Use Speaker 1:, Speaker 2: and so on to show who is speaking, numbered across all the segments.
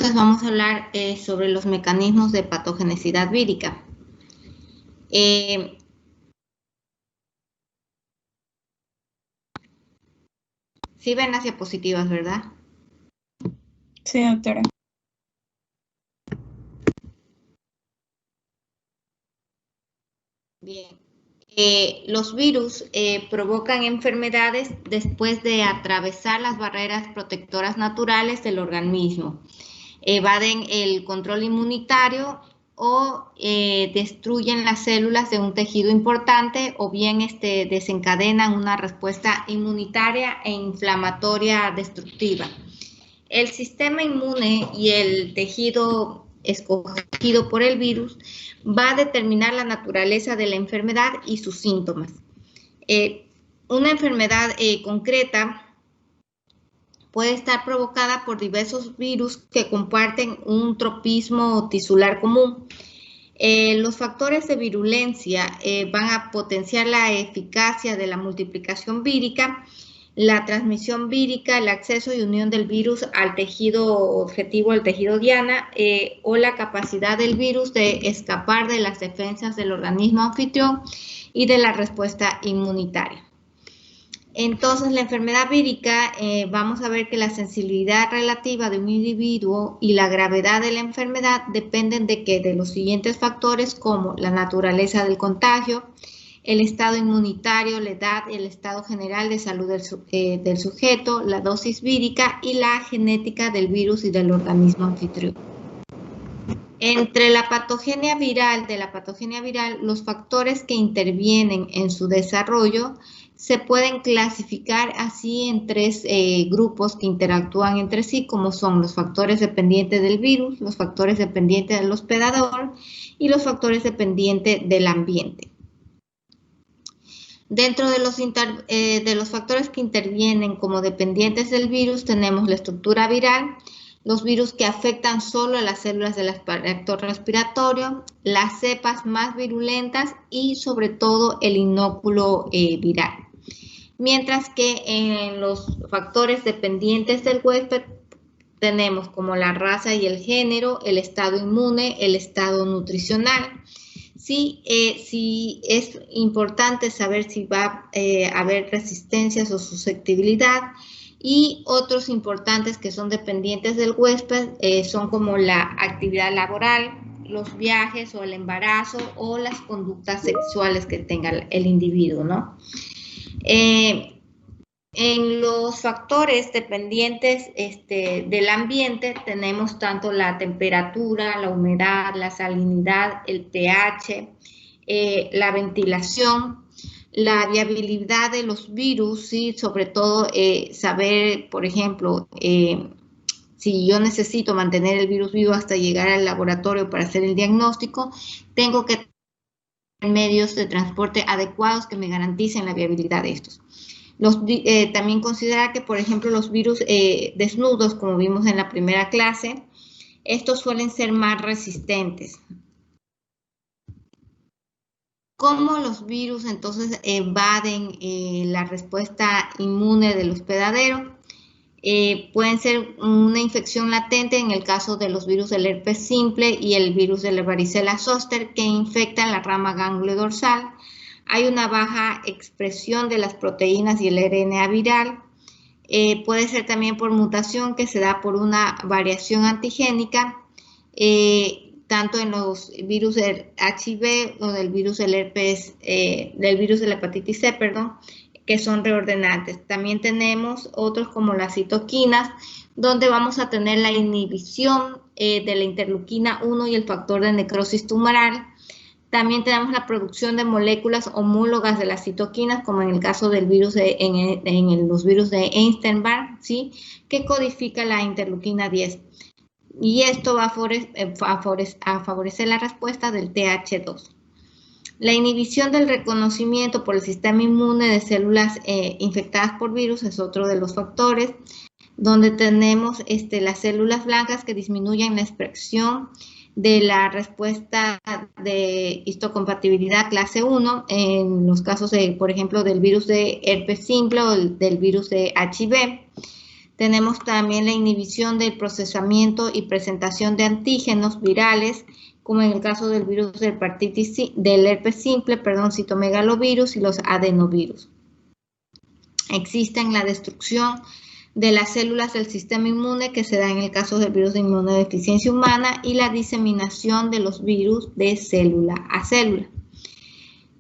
Speaker 1: entonces vamos a hablar sobre los mecanismos de patogenicidad vírica. Sí ven las diapositivas, ¿verdad?
Speaker 2: Sí, doctora.
Speaker 1: Bien. Los virus provocan enfermedades después de atravesar las barreras protectoras naturales del organismo. Evaden el control inmunitario o destruyen las células de un tejido importante o bien desencadenan una respuesta inmunitaria e inflamatoria destructiva. El sistema inmune y el tejido escogido por el virus va a determinar la naturaleza de la enfermedad y sus síntomas. Una enfermedad concreta puede estar provocada por diversos virus que comparten un tropismo tisular común. Los factores de virulencia van a potenciar la eficacia de la multiplicación vírica, la transmisión vírica, el acceso y unión del virus al tejido objetivo, al tejido diana, o la capacidad del virus de escapar de las defensas del organismo anfitrión y de la respuesta inmunitaria. Entonces, la enfermedad vírica, vamos a ver que la sensibilidad relativa de un individuo y la gravedad de la enfermedad dependen de los siguientes factores, como la naturaleza del contagio, el estado inmunitario, la edad, el estado general de salud del sujeto, la dosis vírica y la genética del virus y del organismo anfitrión. Entre la patogenia viral, los factores que intervienen en su desarrollo se pueden clasificar así en tres grupos que interactúan entre sí, como son los factores dependientes del virus, los factores dependientes del hospedador y los factores dependientes del ambiente. Dentro de los factores que intervienen como dependientes del virus tenemos la estructura viral, los virus que afectan solo a las células del aparato respiratorio, las cepas más virulentas y sobre todo el inóculo viral. Mientras que en los factores dependientes del huésped tenemos como la raza y el género, el estado inmune, el estado nutricional. Sí, es importante saber si va a haber resistencias o susceptibilidad, y otros importantes que son dependientes del huésped son como la actividad laboral, los viajes o el embarazo o las conductas sexuales que tenga el individuo, ¿no? En los factores dependientes del ambiente tenemos tanto la temperatura, la humedad, la salinidad, el pH, la ventilación, la viabilidad de los virus y sobre todo saber, por ejemplo, si yo necesito mantener el virus vivo hasta llegar al laboratorio para hacer el diagnóstico, tengo que tener medios de transporte adecuados que me garanticen la viabilidad de estos. También considerar que, por ejemplo, los virus desnudos, como vimos en la primera clase, estos suelen ser más resistentes. ¿Cómo los virus entonces evaden la respuesta inmune del hospedadero? Pueden ser una infección latente en el caso de los virus del herpes simple y el virus de la varicela zoster, que infectan la rama ganglio dorsal. Hay una baja expresión de las proteínas y el RNA viral. Puede ser también por mutación que se da por una variación antigénica, tanto en los virus del HIV o del virus del herpes, del virus de la hepatitis C, perdón, que son reordenantes. También tenemos otros como las citoquinas, donde vamos a tener la inhibición de la interleuquina 1 y el factor de necrosis tumoral. También tenemos la producción de moléculas homólogas de las citoquinas, como en el caso del virus en los virus de Epstein-Barr, ¿sí?, que codifica la interleuquina 10. Y esto va a favorecer la respuesta del TH2. La inhibición del reconocimiento por el sistema inmune de células infectadas por virus es otro de los factores, donde tenemos las células blancas que disminuyen la expresión de la respuesta de histocompatibilidad clase 1 en los casos, por ejemplo, del virus de herpes simple o del virus de HIV. Tenemos también la inhibición del procesamiento y presentación de antígenos virales, como en el caso del virus del herpes simple, citomegalovirus y los adenovirus. Existen la destrucción de las células del sistema inmune que se da en el caso del virus de inmunodeficiencia humana y la diseminación de los virus de célula a célula.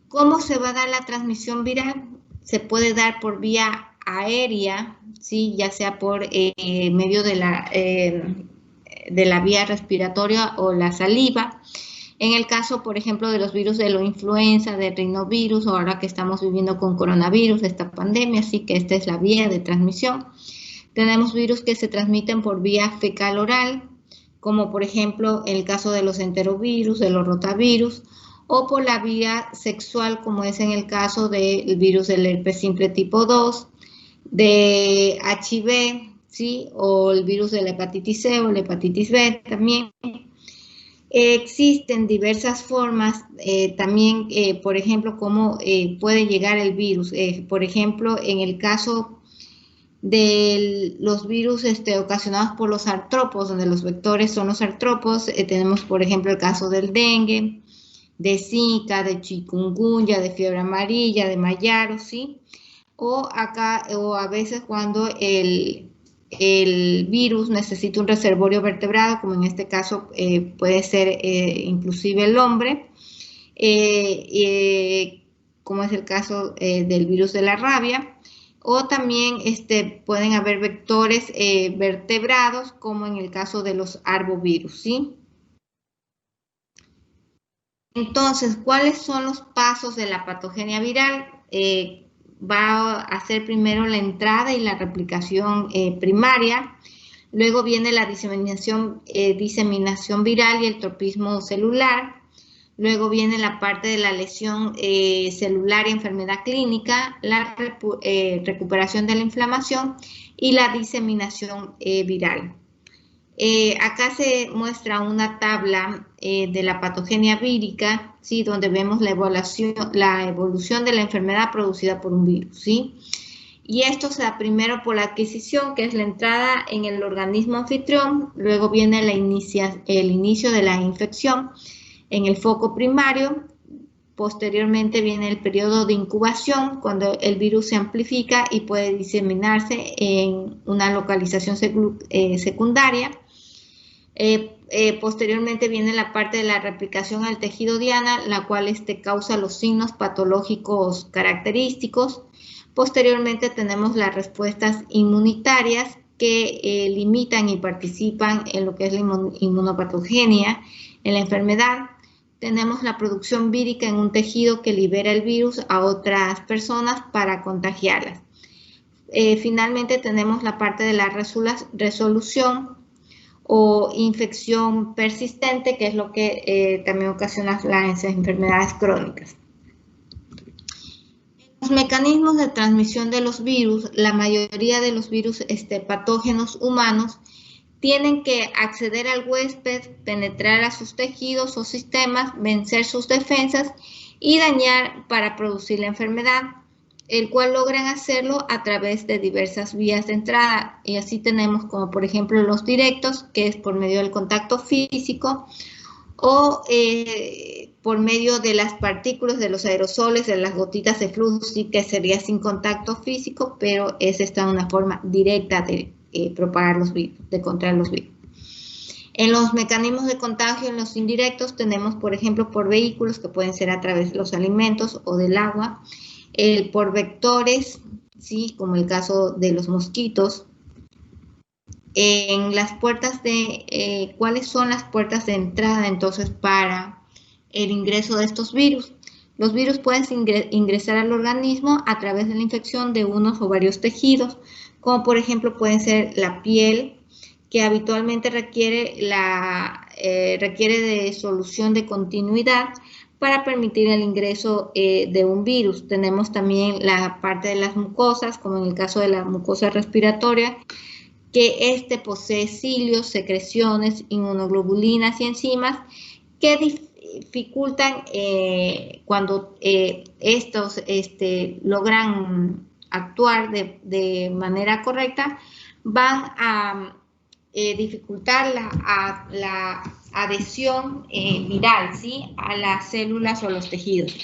Speaker 1: ¿Cómo se va a dar la transmisión viral? Se puede dar por vía aérea, ¿sí? Ya sea por medio de la vía respiratoria o la saliva. En el caso, por ejemplo, de los virus de la influenza, de rinovirus, o ahora que estamos viviendo con coronavirus, esta pandemia, así que esta es la vía de transmisión. Tenemos virus que se transmiten por vía fecal oral, como por ejemplo el caso de los enterovirus, de los rotavirus, o por la vía sexual, como es en el caso del virus del herpes simple tipo 2, de HIV, ¿sí? O el virus de la hepatitis C o la hepatitis B también. Existen diversas formas también, por ejemplo, cómo puede llegar el virus. Por ejemplo, en el caso de los virus ocasionados por los artrópodos, donde los vectores son los artrópodos, tenemos, por ejemplo, el caso del dengue, de Zika, de chikungunya, de fiebre amarilla, de mayaro, ¿sí? O a veces cuando el virus necesita un reservorio vertebrado, como en este caso puede ser inclusive el hombre, como es el caso del virus de la rabia, o también pueden haber vectores vertebrados, como en el caso de los arbovirus, ¿sí? Entonces, ¿cuáles son los pasos de la patogenia viral? Va a hacer primero la entrada y la replicación primaria, luego viene la diseminación viral y el tropismo celular, luego viene la parte de la lesión celular y enfermedad clínica, la recuperación de la inflamación y la diseminación viral. Acá se muestra una tabla de la patogenia vírica, ¿sí? Donde vemos la evolución de la enfermedad producida por un virus, ¿sí? Y esto se da primero por la adquisición, que es la entrada en el organismo anfitrión, luego viene el inicio de la infección en el foco primario, posteriormente viene el periodo de incubación, cuando el virus se amplifica y puede diseminarse en una localización secundaria. Posteriormente viene la parte de la replicación al tejido diana, la cual causa los signos patológicos característicos. Posteriormente tenemos las respuestas inmunitarias que limitan y participan en lo que es la inmunopatogenia en la enfermedad. Tenemos la producción vírica en un tejido que libera el virus a otras personas para contagiarlas. Finalmente tenemos la parte de la resolución o infección persistente, que es lo que también ocasiona las enfermedades crónicas. Los mecanismos de transmisión de los virus, la mayoría de los virus patógenos humanos tienen que acceder al huésped, penetrar a sus tejidos o sistemas, vencer sus defensas y dañar para producir la enfermedad, el cual logran hacerlo a través de diversas vías de entrada. Y así tenemos como por ejemplo los directos, que es por medio del contacto físico, o por medio de las partículas de los aerosoles, de las gotitas de flujo, sí, que sería sin contacto físico, pero es una forma directa de propagar los virus, de contraer los virus. En los mecanismos de contagio, en los indirectos, tenemos, por ejemplo, por vehículos, que pueden ser a través de los alimentos o del agua, por vectores, ¿sí? Como el caso de los mosquitos. En las puertas ¿cuáles son las puertas de entrada entonces para el ingreso de estos virus? Los virus pueden ingresar al organismo a través de la infección de unos o varios tejidos, como por ejemplo pueden ser la piel, que habitualmente requiere de solución de continuidad para permitir el ingreso de un virus. Tenemos también la parte de las mucosas, como en el caso de la mucosa respiratoria, que posee cilios, secreciones, inmunoglobulinas y enzimas que dificultan cuando estos logran actuar de manera correcta van a dificultar la adhesión viral, ¿sí?, a las células o los tejidos.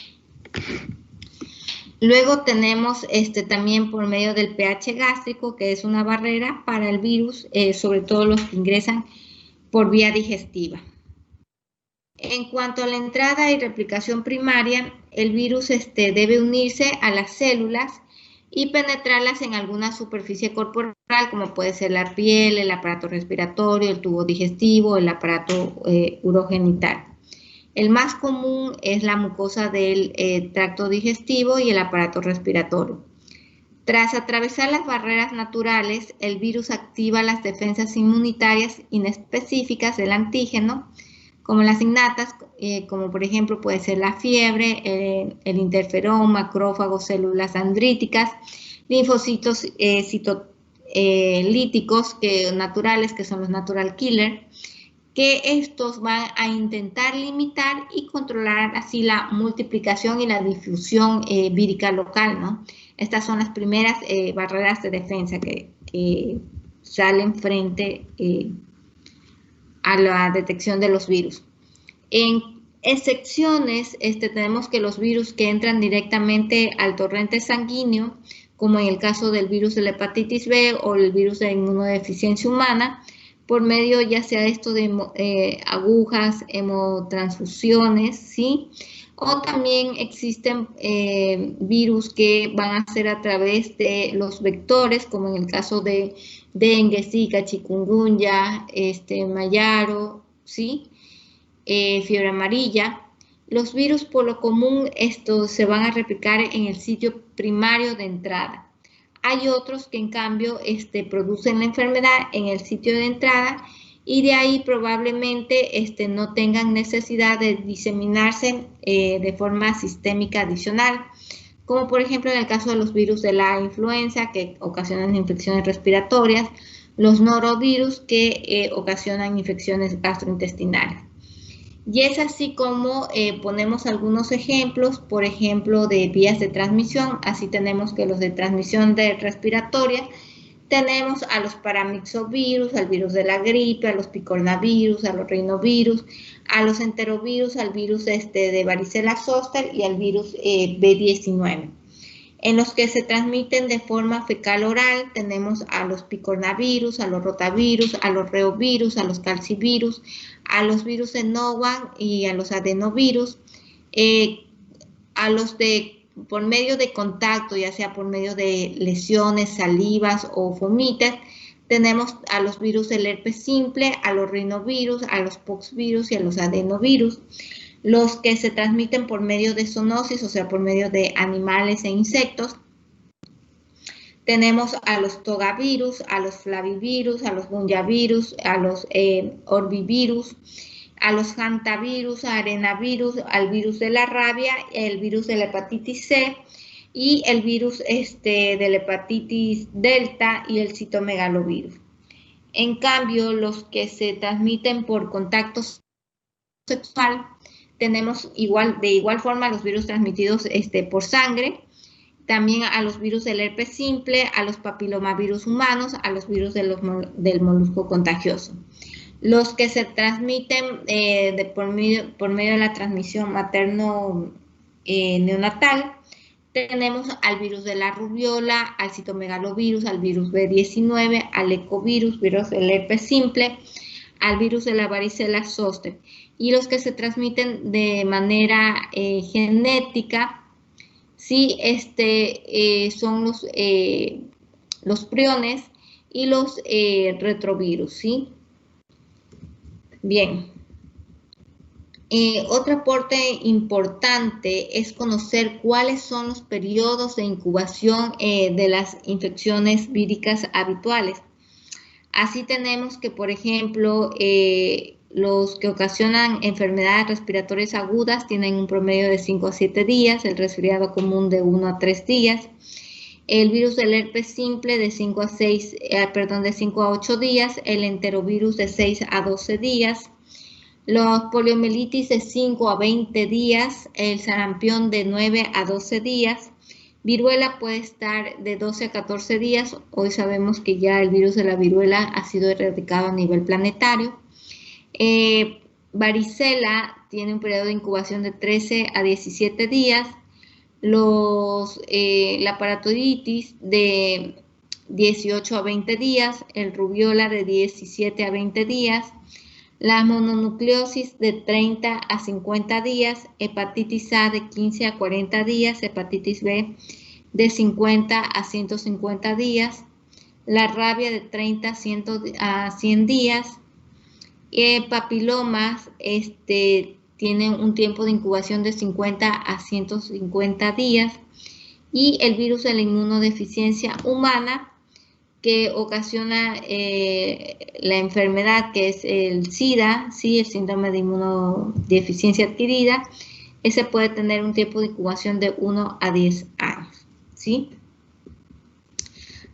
Speaker 1: Luego tenemos también por medio del pH gástrico, que es una barrera para el virus, sobre todo los que ingresan por vía digestiva. En cuanto a la entrada y replicación primaria, el virus debe unirse a las células y penetrarlas en alguna superficie corporal, como puede ser la piel, el aparato respiratorio, el tubo digestivo, el aparato urogenital. El más común es la mucosa del tracto digestivo y el aparato respiratorio. Tras atravesar las barreras naturales, el virus activa las defensas inmunitarias inespecíficas del antígeno, como las innatas, como por ejemplo puede ser la fiebre, el interferón, macrófagos, células dendríticas, linfocitos citolíticos naturales, que son los natural killer, que estos van a intentar limitar y controlar así la multiplicación y la difusión vírica local, ¿no? Estas son las primeras barreras de defensa que salen frente a la detección de los virus. En excepciones, tenemos que los virus que entran directamente al torrente sanguíneo, como en el caso del virus de la hepatitis B o el virus de inmunodeficiencia humana, por medio ya sea esto de agujas, hemotransfusiones, ¿sí? O también existen virus que van a ser a través de los vectores, como en el caso de dengue, zika, chikungunya, mayaro, ¿sí? Fiebre amarilla. Los virus por lo común se van a replicar en el sitio primario de entrada. Hay otros que en cambio producen la enfermedad en el sitio de entrada y de ahí probablemente no tengan necesidad de diseminarse de forma sistémica adicional, como por ejemplo en el caso de los virus de la influenza que ocasionan infecciones respiratorias, los norovirus que ocasionan infecciones gastrointestinales. Y es así como ponemos algunos ejemplos, por ejemplo, de vías de transmisión. Así tenemos que los de transmisión respiratoria, tenemos a los paramyxovirus, al virus de la gripe, a los picornavirus, a los rinovirus, a los enterovirus, al virus de varicela zoster y al virus B19. En los que se transmiten de forma fecal oral tenemos a los picornavirus, a los rotavirus, a los reovirus, a los calcivirus, a los virus de Novan y a los adenovirus, a los por medio de contacto, ya sea por medio de lesiones, salivas o fomitas, tenemos a los virus del herpes simple, a los rinovirus, a los poxvirus y a los adenovirus. Los que se transmiten por medio de zoonosis, o sea, por medio de animales e insectos, tenemos a los togavirus, a los flavivirus, a los bunyavirus, a los orbivirus, a los hantavirus, a arenavirus, al virus de la rabia, el virus de la hepatitis C y el virus de la hepatitis delta y el citomegalovirus. En cambio, los que se transmiten por contacto sexual, tenemos de igual forma los virus transmitidos por sangre, también a los virus del herpes simple, a los papilomavirus humanos, a los virus del molusco contagioso. Los que se transmiten por medio de la transmisión materno-neonatal, tenemos al virus de la rubiola, al citomegalovirus, al virus B19, al ecovirus, virus del herpes simple, al virus de la varicela zoster. Y los que se transmiten de manera genética, sí, son los priones y los retrovirus, ¿sí? Bien. Otro aporte importante es conocer cuáles son los periodos de incubación de las infecciones víricas habituales. Así tenemos que, por ejemplo, los que ocasionan enfermedades respiratorias agudas tienen un promedio de 5 a 7 días, el resfriado común de 1 a 3 días, el virus del herpes simple de 5 a 8 días, el enterovirus de 6 a 12 días, los poliomielitis de 5 a 20 días, el sarampión de 9 a 12 días, Viruela puede estar de 12 a 14 días. Hoy sabemos que ya el virus de la viruela ha sido erradicado a nivel planetario. Varicela tiene un periodo de incubación de 13 a 17 días. La parotonitis de 18 a 20 días. El rubiola de 17 a 20 días. La mononucleosis de 30 a 50 días, hepatitis A de 15 a 40 días, hepatitis B de 50 a 150 días, la rabia de 30 a 100 días, papilomas tienen un tiempo de incubación de 50 a 150 días, y el virus de la inmunodeficiencia humana, que ocasiona la enfermedad que es el SIDA, ¿sí? El síndrome de inmunodeficiencia adquirida, ese puede tener un tiempo de incubación de 1 a 10 años, ¿sí?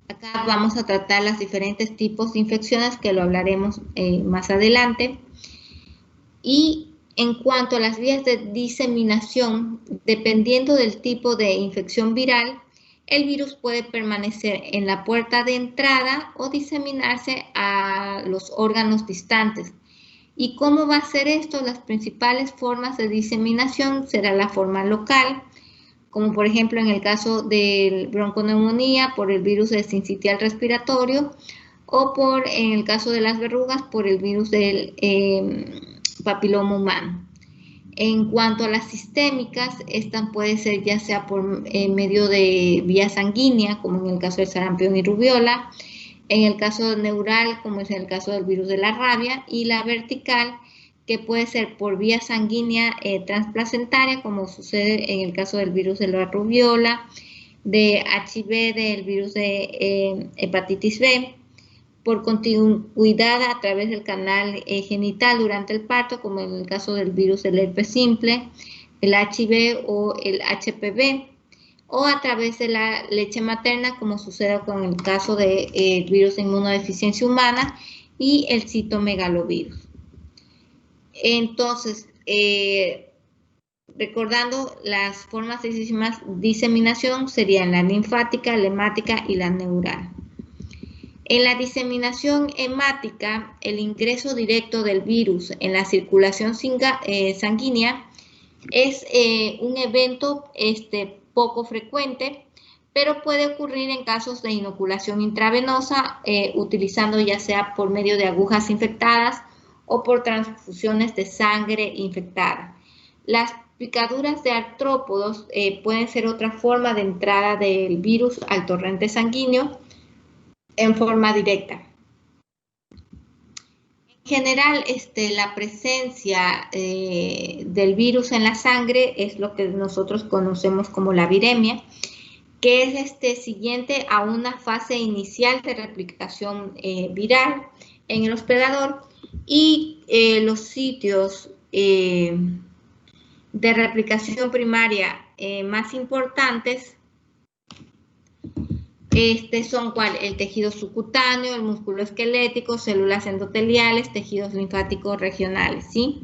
Speaker 1: Acá vamos a tratar los diferentes tipos de infecciones, que lo hablaremos más adelante. Y en cuanto a las vías de diseminación, dependiendo del tipo de infección viral, el virus puede permanecer en la puerta de entrada o diseminarse a los órganos distantes. ¿Y cómo va a ser esto? Las principales formas de diseminación será la forma local, como por ejemplo en el caso de bronconeumonía por el virus del sincitial respiratorio, o en el caso de las verrugas por el virus del papiloma humano. En cuanto a las sistémicas, esta puede ser ya sea por medio de vía sanguínea, como en el caso del sarampión y rubiola, en el caso neural, como es en el caso del virus de la rabia, y la vertical, que puede ser por vía sanguínea transplacentaria, como sucede en el caso del virus de la rubiola, de HIV, del virus de hepatitis B, por continuidad a través del canal genital durante el parto, como en el caso del virus del herpes simple, el HIV o el HPV, o a través de la leche materna, como sucede con el caso del virus de inmunodeficiencia humana y el citomegalovirus. Entonces, recordando, las formas de diseminación serían la linfática, la hemática y la neural. En la diseminación hemática, el ingreso directo del virus en la circulación sanguínea es un evento poco frecuente, pero puede ocurrir en casos de inoculación intravenosa, utilizando ya sea por medio de agujas infectadas o por transfusiones de sangre infectada. Las picaduras de artrópodos pueden ser otra forma de entrada del virus al torrente sanguíneo en forma directa. En general, la presencia del virus en la sangre es lo que nosotros conocemos como la viremia, que es siguiente a una fase inicial de replicación viral en el hospedador, y los sitios de replicación primaria más importantes son ¿cuál? El tejido subcutáneo, el músculo esquelético, células endoteliales, tejidos linfáticos regionales, ¿sí?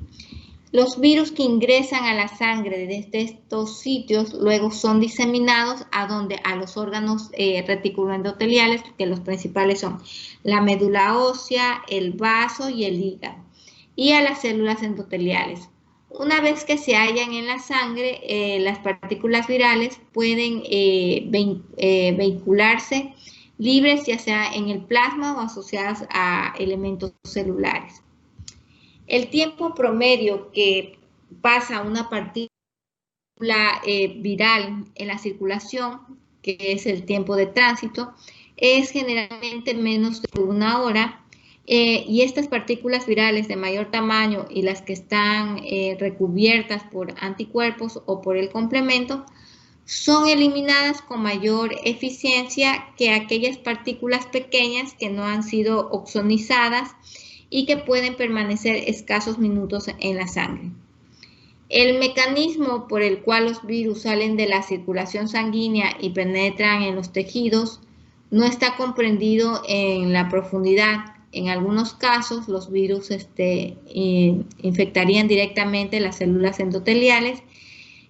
Speaker 1: Los virus que ingresan a la sangre desde estos sitios luego son diseminados a los órganos reticuloendoteliales, que los principales son la médula ósea, el vaso y el hígado, y a las células endoteliales. Una vez que se hallan en la sangre, las partículas virales pueden vehicularse libres, ya sea en el plasma o asociadas a elementos celulares. El tiempo promedio que pasa una partícula viral en la circulación, que es el tiempo de tránsito, es generalmente menos de 1 hora. Y estas partículas virales de mayor tamaño y las que están recubiertas por anticuerpos o por el complemento son eliminadas con mayor eficiencia que aquellas partículas pequeñas que no han sido oxonizadas y que pueden permanecer escasos minutos en la sangre. El mecanismo por el cual los virus salen de la circulación sanguínea y penetran en los tejidos no está comprendido en la profundidad. En algunos casos, los virus infectarían directamente las células endoteliales,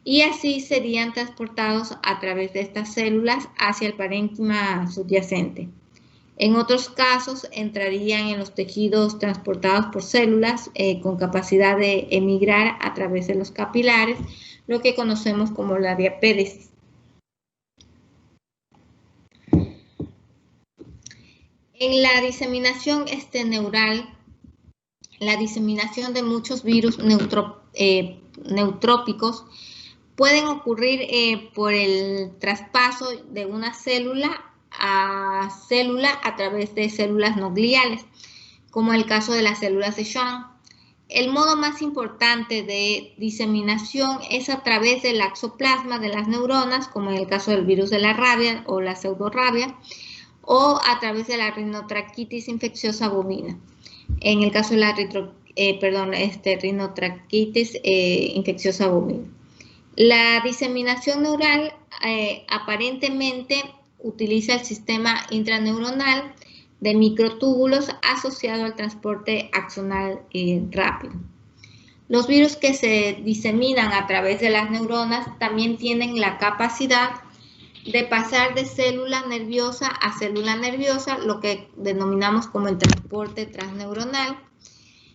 Speaker 1: y así serían transportados a través de estas células hacia el parénquima subyacente. En otros casos entrarían en los tejidos transportados por células con capacidad de emigrar a través de los capilares, lo que conocemos como la diapéresis. En la diseminación neural, la diseminación de muchos virus neutrópicos pueden ocurrir por el traspaso de una célula a través de células no gliales, como el caso de las células de Schwann. El modo más importante de diseminación es a través del axoplasma de las neuronas, como en el caso del virus de la rabia o la pseudorrabia, o a través de la rinotraquitis infecciosa bovina, en el caso de la rinotraquitis infecciosa bovina. La diseminación neural aparentemente utiliza el sistema intraneuronal de microtúbulos asociado al transporte axonal rápido. Los virus que se diseminan a través de las neuronas también tienen la capacidad de pasar de célula nerviosa a célula nerviosa, lo que denominamos como el transporte transneuronal.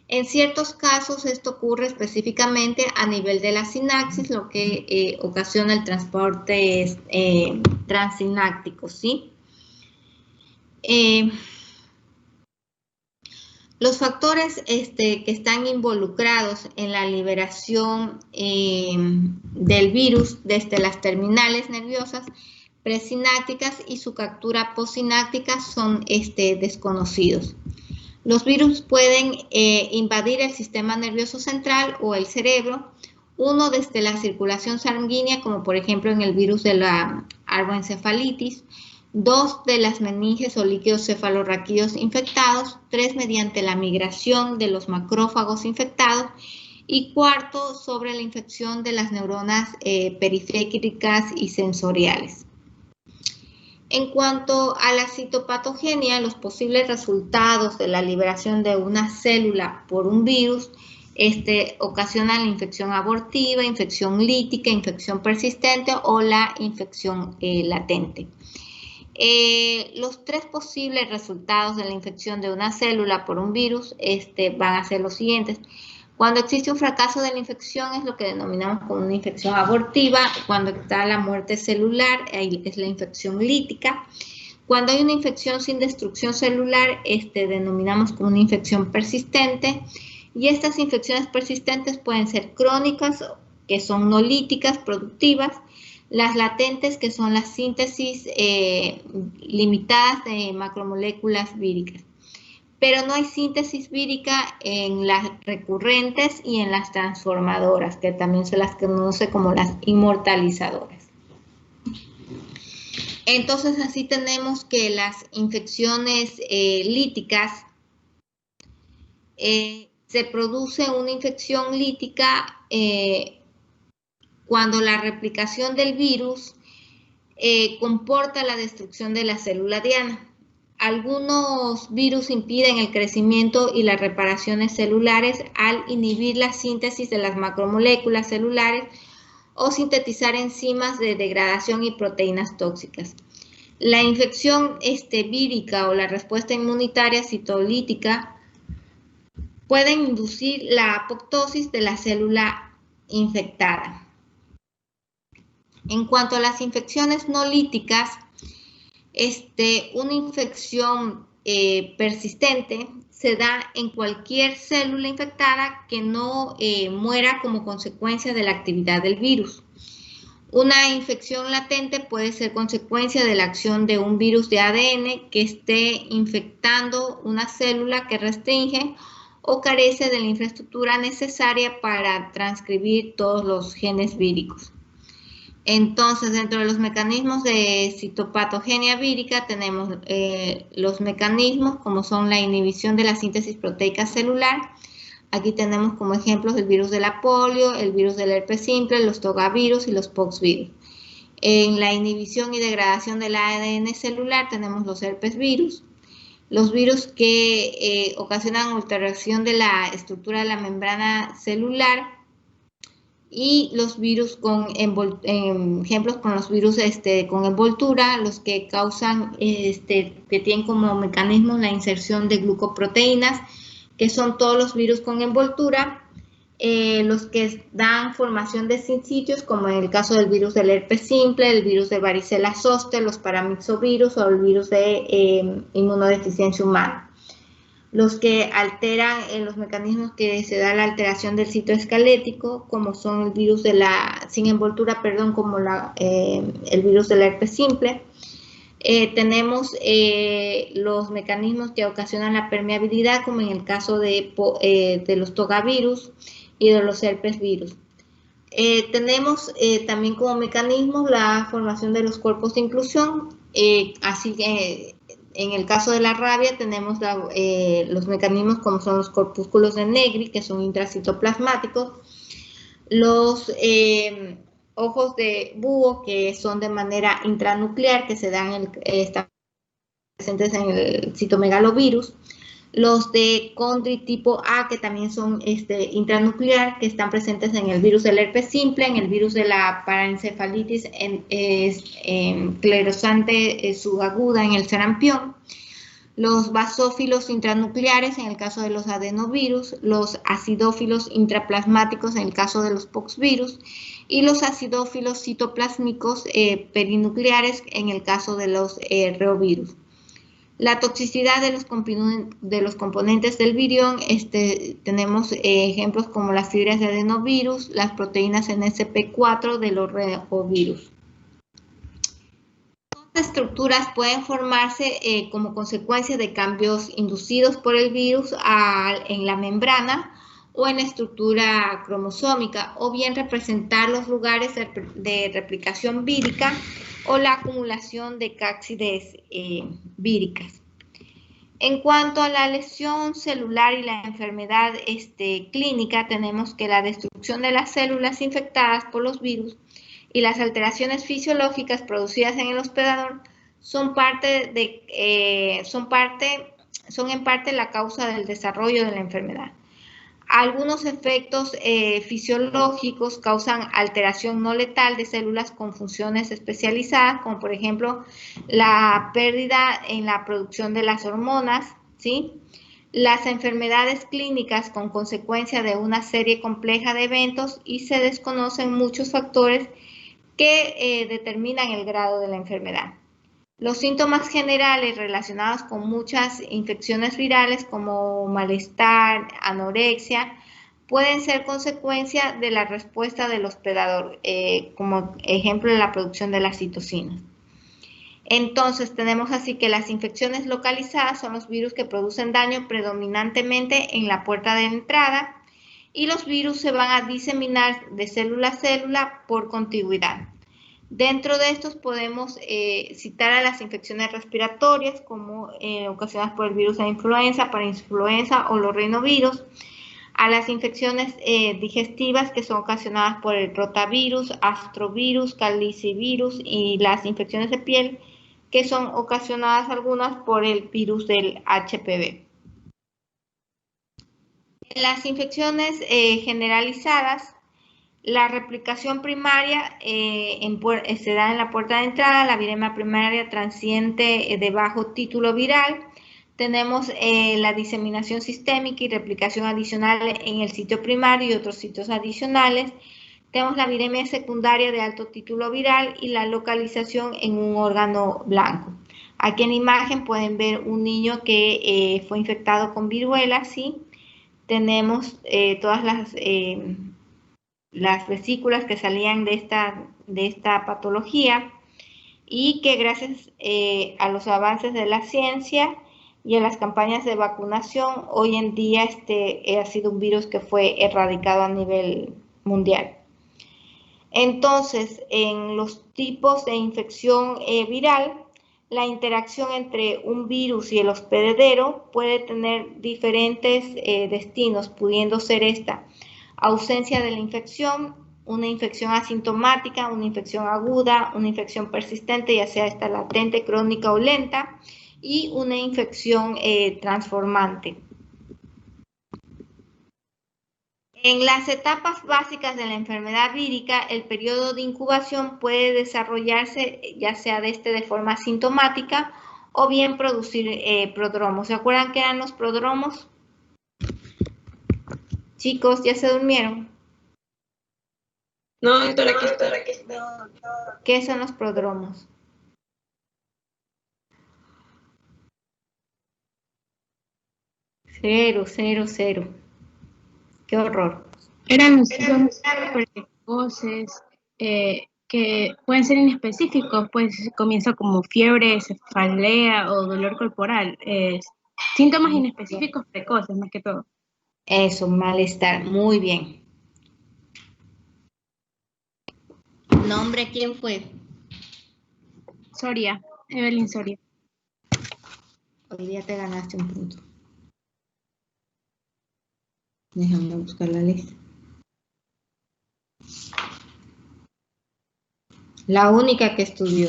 Speaker 1: En ciertos casos esto ocurre específicamente a nivel de la sinapsis, lo que ocasiona el transporte transináptico, ¿sí? Los factores que están involucrados en la liberación del virus desde las terminales nerviosas presinápticas y su captura postsináptica son desconocidos. Los virus pueden invadir el sistema nervioso central o el cerebro, uno desde la circulación sanguínea, como por ejemplo en el virus de la arboencefalitis, 2 de las meninges o líquidos cefalorraquídeos infectados, 3 mediante la migración de los macrófagos infectados y 4 sobre la infección de las neuronas periféricas y sensoriales. En cuanto a la citopatogenia, los posibles resultados de la liberación de una célula por un virus ocasionan la infección abortiva, infección lítica, infección persistente o la infección latente. Los 3 posibles resultados de la infección de una célula por un virus van a ser los siguientes. Cuando existe un fracaso de la infección es lo que denominamos como una infección abortiva. Cuando está la muerte celular es la infección lítica. Cuando hay una infección sin destrucción celular denominamos como una infección persistente. Y estas infecciones persistentes pueden ser crónicas, que son no líticas, productivas. Las latentes, que son las síntesis limitadas de macromoléculas víricas. Pero no hay síntesis vírica en las recurrentes y en las transformadoras, que también se las conoce como las inmortalizadoras. Entonces, así tenemos que las infecciones líticas, se produce una infección lítica cuando la replicación del virus comporta la destrucción de la célula diana. Algunos virus impiden el crecimiento y las reparaciones celulares al inhibir la síntesis de las macromoléculas celulares o sintetizar enzimas de degradación y proteínas tóxicas. La infección vírica o la respuesta inmunitaria citolítica pueden inducir la apoptosis de la célula infectada. En cuanto a las infecciones no líticas, una infección persistente se da en cualquier célula infectada que no muera como consecuencia de la actividad del virus. Una infección latente puede ser consecuencia de la acción de un virus de ADN que esté infectando una célula que restringe o carece de la infraestructura necesaria para transcribir todos los genes víricos. Entonces, dentro de los mecanismos de citopatogenia vírica tenemos los mecanismos como son la inhibición de la síntesis proteica celular. Aquí tenemos como ejemplos el virus de la polio, el virus del herpes simple, los togavirus y los poxvirus. En la inhibición y degradación del ADN celular tenemos los herpes virus, los virus que ocasionan alteración de la estructura de la membrana celular y los virus con ejemplos con los virus con envoltura, los que causan, que tienen como mecanismo la inserción de glucoproteínas, que son todos los virus con envoltura. Los que dan formación de sinsitios, como en el caso del virus del herpes simple, el virus de varicela zoster, los paramyxovirus o el virus de inmunodeficiencia humana. Los que alteran los mecanismos que se da la alteración del citoesquelético, como son el virus de sin envoltura, perdón, como el virus del herpes simple. Tenemos los mecanismos que ocasionan la permeabilidad, como en el caso de los togavirus y de los herpes virus. Tenemos también como mecanismos la formación de los cuerpos de inclusión, así que en el caso de la rabia tenemos los mecanismos como son los corpúsculos de Negri, que son intracitoplasmáticos, los ojos de búho, que son de manera intranuclear, que se dan están presentes en el citomegalovirus, los de Condri tipo A, que también son intranuclear, que están presentes en el virus del herpes simple, en el virus de la paraencefalitis esclerosante subaguda en el sarampión, los basófilos intranucleares en el caso de los adenovirus, los acidófilos intraplasmáticos en el caso de los poxvirus y los acidófilos citoplásmicos perinucleares en el caso de los reovirus. La toxicidad de los componentes del virión, tenemos ejemplos como las fibras de adenovirus, las proteínas NSP4 de los reovirus. Estas estructuras pueden formarse como consecuencia de cambios inducidos por el virus en la membrana o en la estructura cromosómica, o bien representar los lugares de replicación vírica o la acumulación de cápsides víricas. En cuanto a la lesión celular y la enfermedad clínica, tenemos que la destrucción de las células infectadas por los virus y las alteraciones fisiológicas producidas en el hospedador son en parte la causa del desarrollo de la enfermedad. Algunos efectos fisiológicos causan alteración no letal de células con funciones especializadas, como por ejemplo la pérdida en la producción de las hormonas, ¿sí? Las enfermedades clínicas con consecuencia de una serie compleja de eventos, y se desconocen muchos factores que determinan el grado de la enfermedad. Los síntomas generales relacionados con muchas infecciones virales como malestar, anorexia, pueden ser consecuencia de la respuesta del hospedador, como ejemplo de la producción de las citocinas. Entonces tenemos así que las infecciones localizadas son los virus que producen daño predominantemente en la puerta de entrada, y los virus se van a diseminar de célula a célula por contigüidad. Dentro de estos podemos citar a las infecciones respiratorias, como ocasionadas por el virus de influenza, parainfluenza o los rinovirus, a las infecciones digestivas, que son ocasionadas por el rotavirus, astrovirus, calicivirus, y las infecciones de piel, que son ocasionadas algunas por el virus del HPV. En las infecciones generalizadas, la replicación primaria se da en la puerta de entrada, la viremia primaria transiente de bajo título viral. Tenemos la diseminación sistémica y replicación adicional en el sitio primario y otros sitios adicionales. Tenemos la viremia secundaria de alto título viral y la localización en un órgano blanco. Aquí en la imagen pueden ver un niño que fue infectado con viruela, ¿sí? Tenemos todas las vesículas que salían de esta patología, y que gracias a los avances de la ciencia y a las campañas de vacunación, hoy en día ha sido un virus que fue erradicado a nivel mundial. Entonces, en los tipos de infección viral, la interacción entre un virus y el hospedadero puede tener diferentes destinos, pudiendo ser esta: ausencia de la infección, una infección asintomática, una infección aguda, una infección persistente, ya sea esta latente, crónica o lenta, y una infección transformante. En las etapas básicas de la enfermedad vírica, el periodo de incubación puede desarrollarse ya sea de forma asintomática o bien producir prodromos. ¿Se acuerdan qué eran los prodromos? Chicos, ¿ya se durmieron?
Speaker 2: No, doctora, aquí está.
Speaker 1: ¿Qué son los prodromos? Cero, cero, cero. Qué horror.
Speaker 3: Eran los síntomas precoces que pueden ser inespecíficos, pues comienza como fiebre, cefalea o dolor corporal. Síntomas inespecíficos precoces, más que todo.
Speaker 1: Eso, malestar. Muy bien. ¿Nombre quién fue?
Speaker 3: Soria, Evelyn Soria.
Speaker 1: Hoy día te ganaste un punto. Déjame buscar la lista. La única que estudió.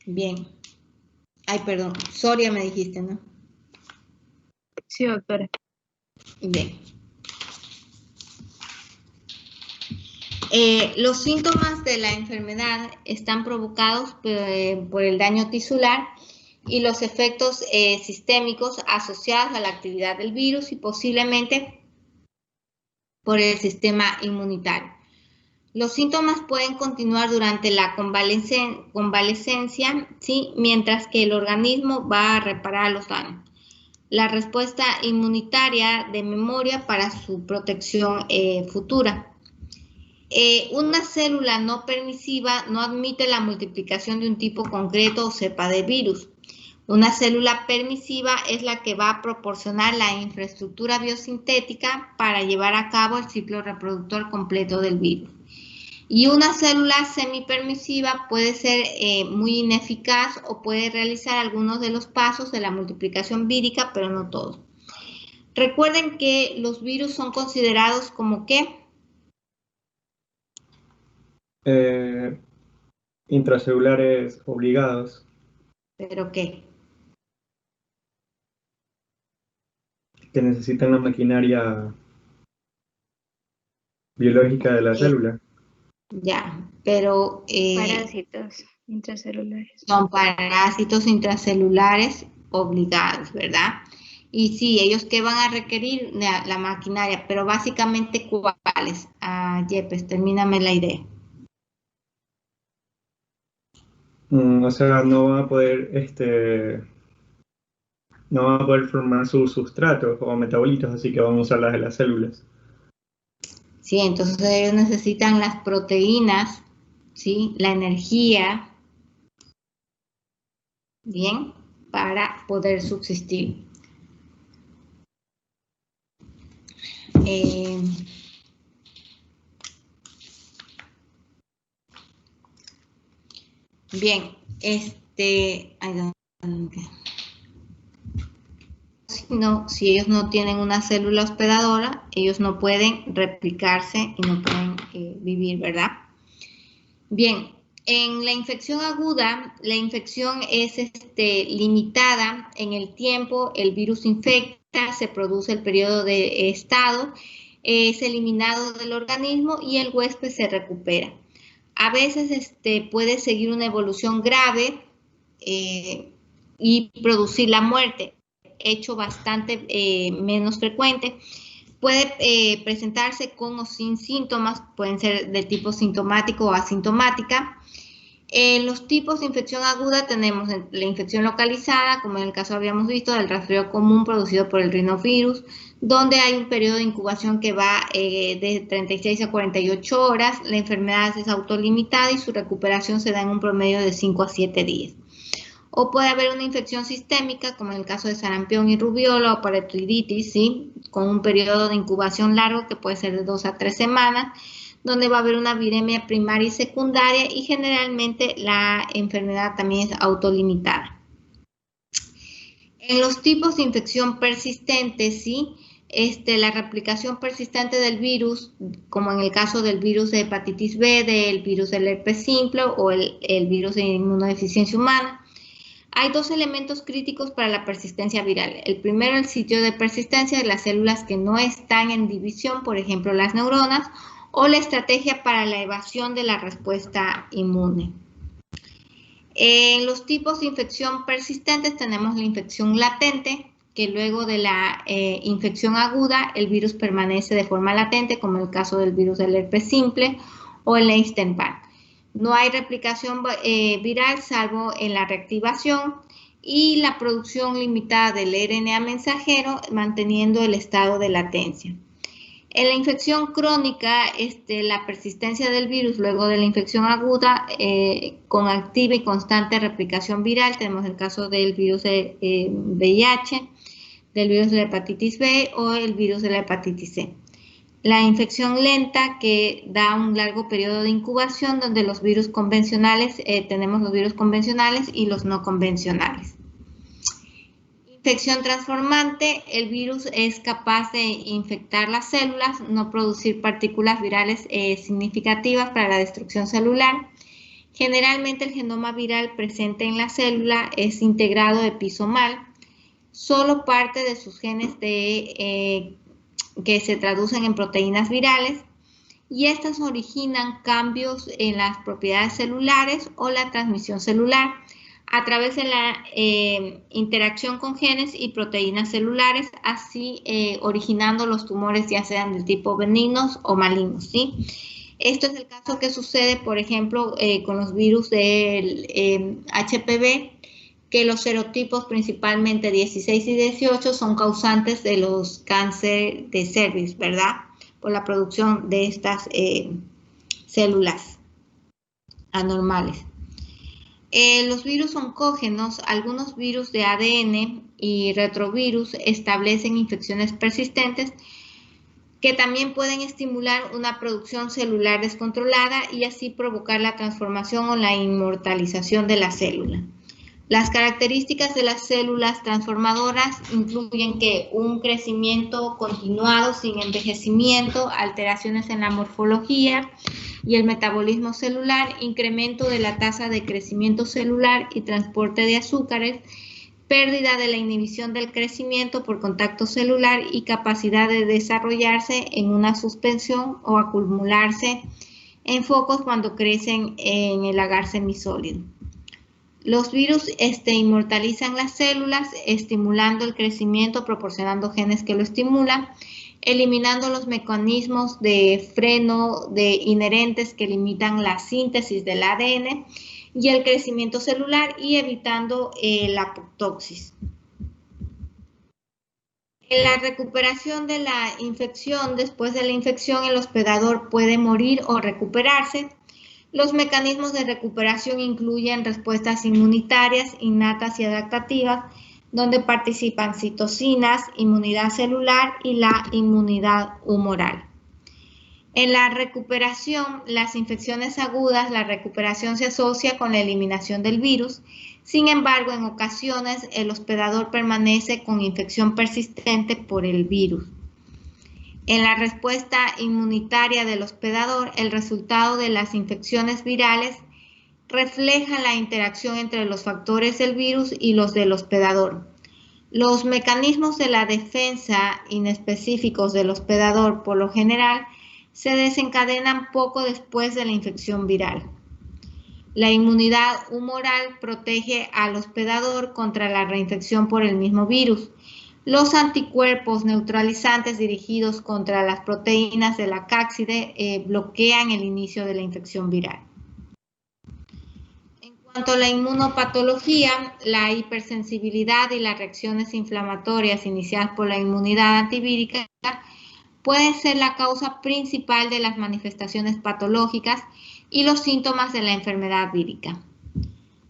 Speaker 1: Bien. Ay, perdón. Soria me dijiste, ¿no?
Speaker 3: Sí, doctora.
Speaker 1: Bien. Los síntomas de la enfermedad están provocados por el daño tisular y los efectos sistémicos asociados a la actividad del virus y posiblemente por el sistema inmunitario. Los síntomas pueden continuar durante la convalecencia, ¿sí? Mientras que el organismo va a reparar los daños. La respuesta inmunitaria de memoria para su protección futura. Una célula no permisiva no admite la multiplicación de un tipo concreto o cepa de virus. Una célula permisiva es la que va a proporcionar la infraestructura biosintética para llevar a cabo el ciclo reproductor completo del virus. Y una célula semipermisiva puede ser muy ineficaz o puede realizar algunos de los pasos de la multiplicación vírica, pero no todos. Recuerden que los virus son considerados como ¿qué?
Speaker 4: Intracelulares obligados,
Speaker 1: ¿Pero qué?
Speaker 4: que necesitan la maquinaria biológica de la célula.
Speaker 1: Ya, pero
Speaker 3: Parásitos intracelulares.
Speaker 1: son parásitos intracelulares obligados, ¿verdad? Y sí, ellos que van a requerir la maquinaria, pero básicamente ¿cuáles? Yepes, termíname la idea.
Speaker 4: O sea, no va a poder, no va a poder formar sus sustratos o metabolitos, así que vamos a usar las de las células.
Speaker 1: Sí, entonces ellos necesitan las proteínas, ¿sí? La energía, bien, para poder subsistir. Bien, si ellos no tienen una célula hospedadora, ellos no pueden replicarse y no pueden vivir, ¿verdad? Bien, en la infección aguda, la infección es limitada en el tiempo, el virus infecta, se produce el periodo de estado, es eliminado del organismo y el huésped se recupera. A veces puede seguir una evolución grave y producir la muerte, hecho bastante menos frecuente. Puede presentarse con o sin síntomas, pueden ser de tipo sintomático o asintomática. En los tipos de infección aguda tenemos la infección localizada, como en el caso habíamos visto, del resfriado común producido por el rinovirus, donde hay un periodo de incubación que va de 36 a 48 horas. La enfermedad es autolimitada y su recuperación se da en un promedio de 5 a 7 días. O puede haber una infección sistémica, como en el caso de sarampión y rubiola o parotiditis, ¿sí? Con un periodo de incubación largo que puede ser de 2 a 3 semanas, donde va a haber una viremia primaria y secundaria y generalmente la enfermedad también es autolimitada. En los tipos de infección persistente, sí, la replicación persistente del virus, como en el caso del virus de hepatitis B, del virus del herpes simple o el virus de inmunodeficiencia humana. Hay dos elementos críticos para la persistencia viral. El primero, el sitio de persistencia de las células que no están en división, por ejemplo, las neuronas, o la estrategia para la evasión de la respuesta inmune. En los tipos de infección persistentes tenemos la infección latente, que luego de la infección aguda el virus permanece de forma latente, como el caso del virus del herpes simple o el Epstein-Barr. No hay replicación viral salvo en la reactivación y la producción limitada del RNA mensajero, manteniendo el estado de latencia. En la infección crónica, la persistencia del virus luego de la infección aguda con activa y constante replicación viral, tenemos el caso del virus de VIH, del virus de la hepatitis B o el virus de la hepatitis C. La infección lenta, que da un largo periodo de incubación, donde los virus convencionales, tenemos los virus convencionales y los no convencionales. Infección transformante, el virus es capaz de infectar las células, no producir partículas virales significativas para la destrucción celular. Generalmente el genoma viral presente en la célula es integrado episomal. Solo parte de sus genes que se traducen en proteínas virales y estas originan cambios en las propiedades celulares o la transmisión celular a través de la interacción con genes y proteínas celulares, así originando los tumores ya sean del tipo benignos o malignos, ¿sí? Esto es el caso que sucede, por ejemplo, con los virus del HPV, que los serotipos principalmente 16 y 18 son causantes de los cánceres de cervix, ¿verdad? Por la producción de estas células anormales. Los virus oncógenos, algunos virus de ADN y retrovirus establecen infecciones persistentes que también pueden estimular una producción celular descontrolada y así provocar la transformación o la inmortalización de la célula. Las características de las células transformadoras incluyen que un crecimiento continuado sin envejecimiento, alteraciones en la morfología y el metabolismo celular, incremento de la tasa de crecimiento celular y transporte de azúcares, pérdida de la inhibición del crecimiento por contacto celular y capacidad de desarrollarse en una suspensión o acumularse en focos cuando crecen en el agar semisólido. Los virus inmortalizan las células, estimulando el crecimiento, proporcionando genes que lo estimulan, eliminando los mecanismos de freno inherentes que limitan la síntesis del ADN y el crecimiento celular y evitando la apoptosis. En la recuperación de la infección, después de la infección, el hospedador puede morir o recuperarse. Los mecanismos de recuperación incluyen respuestas inmunitarias innatas y adaptativas, donde participan citocinas, inmunidad celular y la inmunidad humoral. En la recuperación, las infecciones agudas, la recuperación se asocia con la eliminación del virus. Sin embargo, en ocasiones el hospedador permanece con infección persistente por el virus. En la respuesta inmunitaria del hospedador, el resultado de las infecciones virales refleja la interacción entre los factores del virus y los del hospedador. Los mecanismos de la defensa inespecíficos del hospedador, por lo general, se desencadenan poco después de la infección viral. La inmunidad humoral protege al hospedador contra la reinfección por el mismo virus. Los anticuerpos neutralizantes dirigidos contra las proteínas de la cápside bloquean el inicio de la infección viral. En cuanto a la inmunopatología, la hipersensibilidad y las reacciones inflamatorias iniciadas por la inmunidad antivírica pueden ser la causa principal de las manifestaciones patológicas y los síntomas de la enfermedad vírica.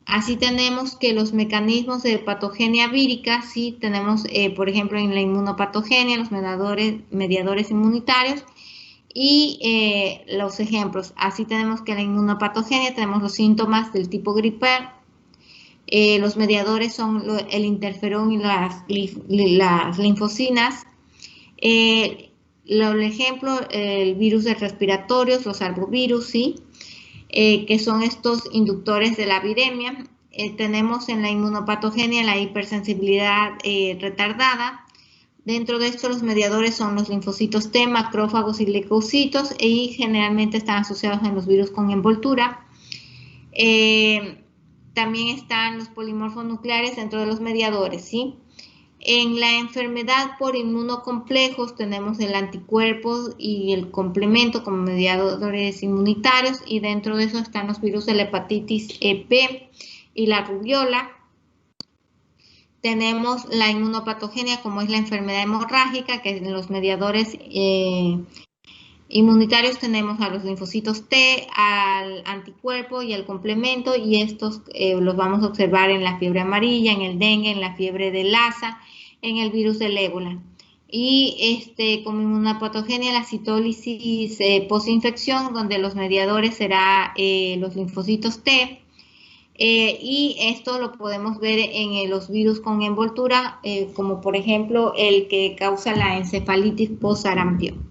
Speaker 1: Así tenemos que los mecanismos de patogenia vírica, sí tenemos, por ejemplo, en la inmunopatogenia, los mediadores inmunitarios y los ejemplos. Así tenemos que en la inmunopatogenia tenemos los síntomas del tipo gripal, Los mediadores son el interferón y las linfocinas. El ejemplo, el virus de respiratorios, los arbovirus, ¿sí? Que son estos inductores de la viremia. Tenemos en la inmunopatogenia la hipersensibilidad retardada. Dentro de esto los mediadores son los linfocitos T, macrófagos y leucocitos y generalmente están asociados en los virus con envoltura. También están los polimorfos nucleares dentro de los mediadores, ¿sí? En la enfermedad por inmunocomplejos tenemos el anticuerpo y el complemento como mediadores inmunitarios y dentro de eso están los virus de la hepatitis B y la rubiola. Tenemos la inmunopatogenia como es la enfermedad hemorrágica, que en los mediadores inmunitarios tenemos a los linfocitos T, al anticuerpo y al complemento y estos los vamos a observar en la fiebre amarilla, en el dengue, en la fiebre de Lassa, en el virus del ébola. Y como inmunopatogenia la citólisis posinfección, donde los mediadores serán los linfocitos T. Y esto lo podemos ver en los virus con envoltura, como por ejemplo el que causa la encefalitis post-sarampión.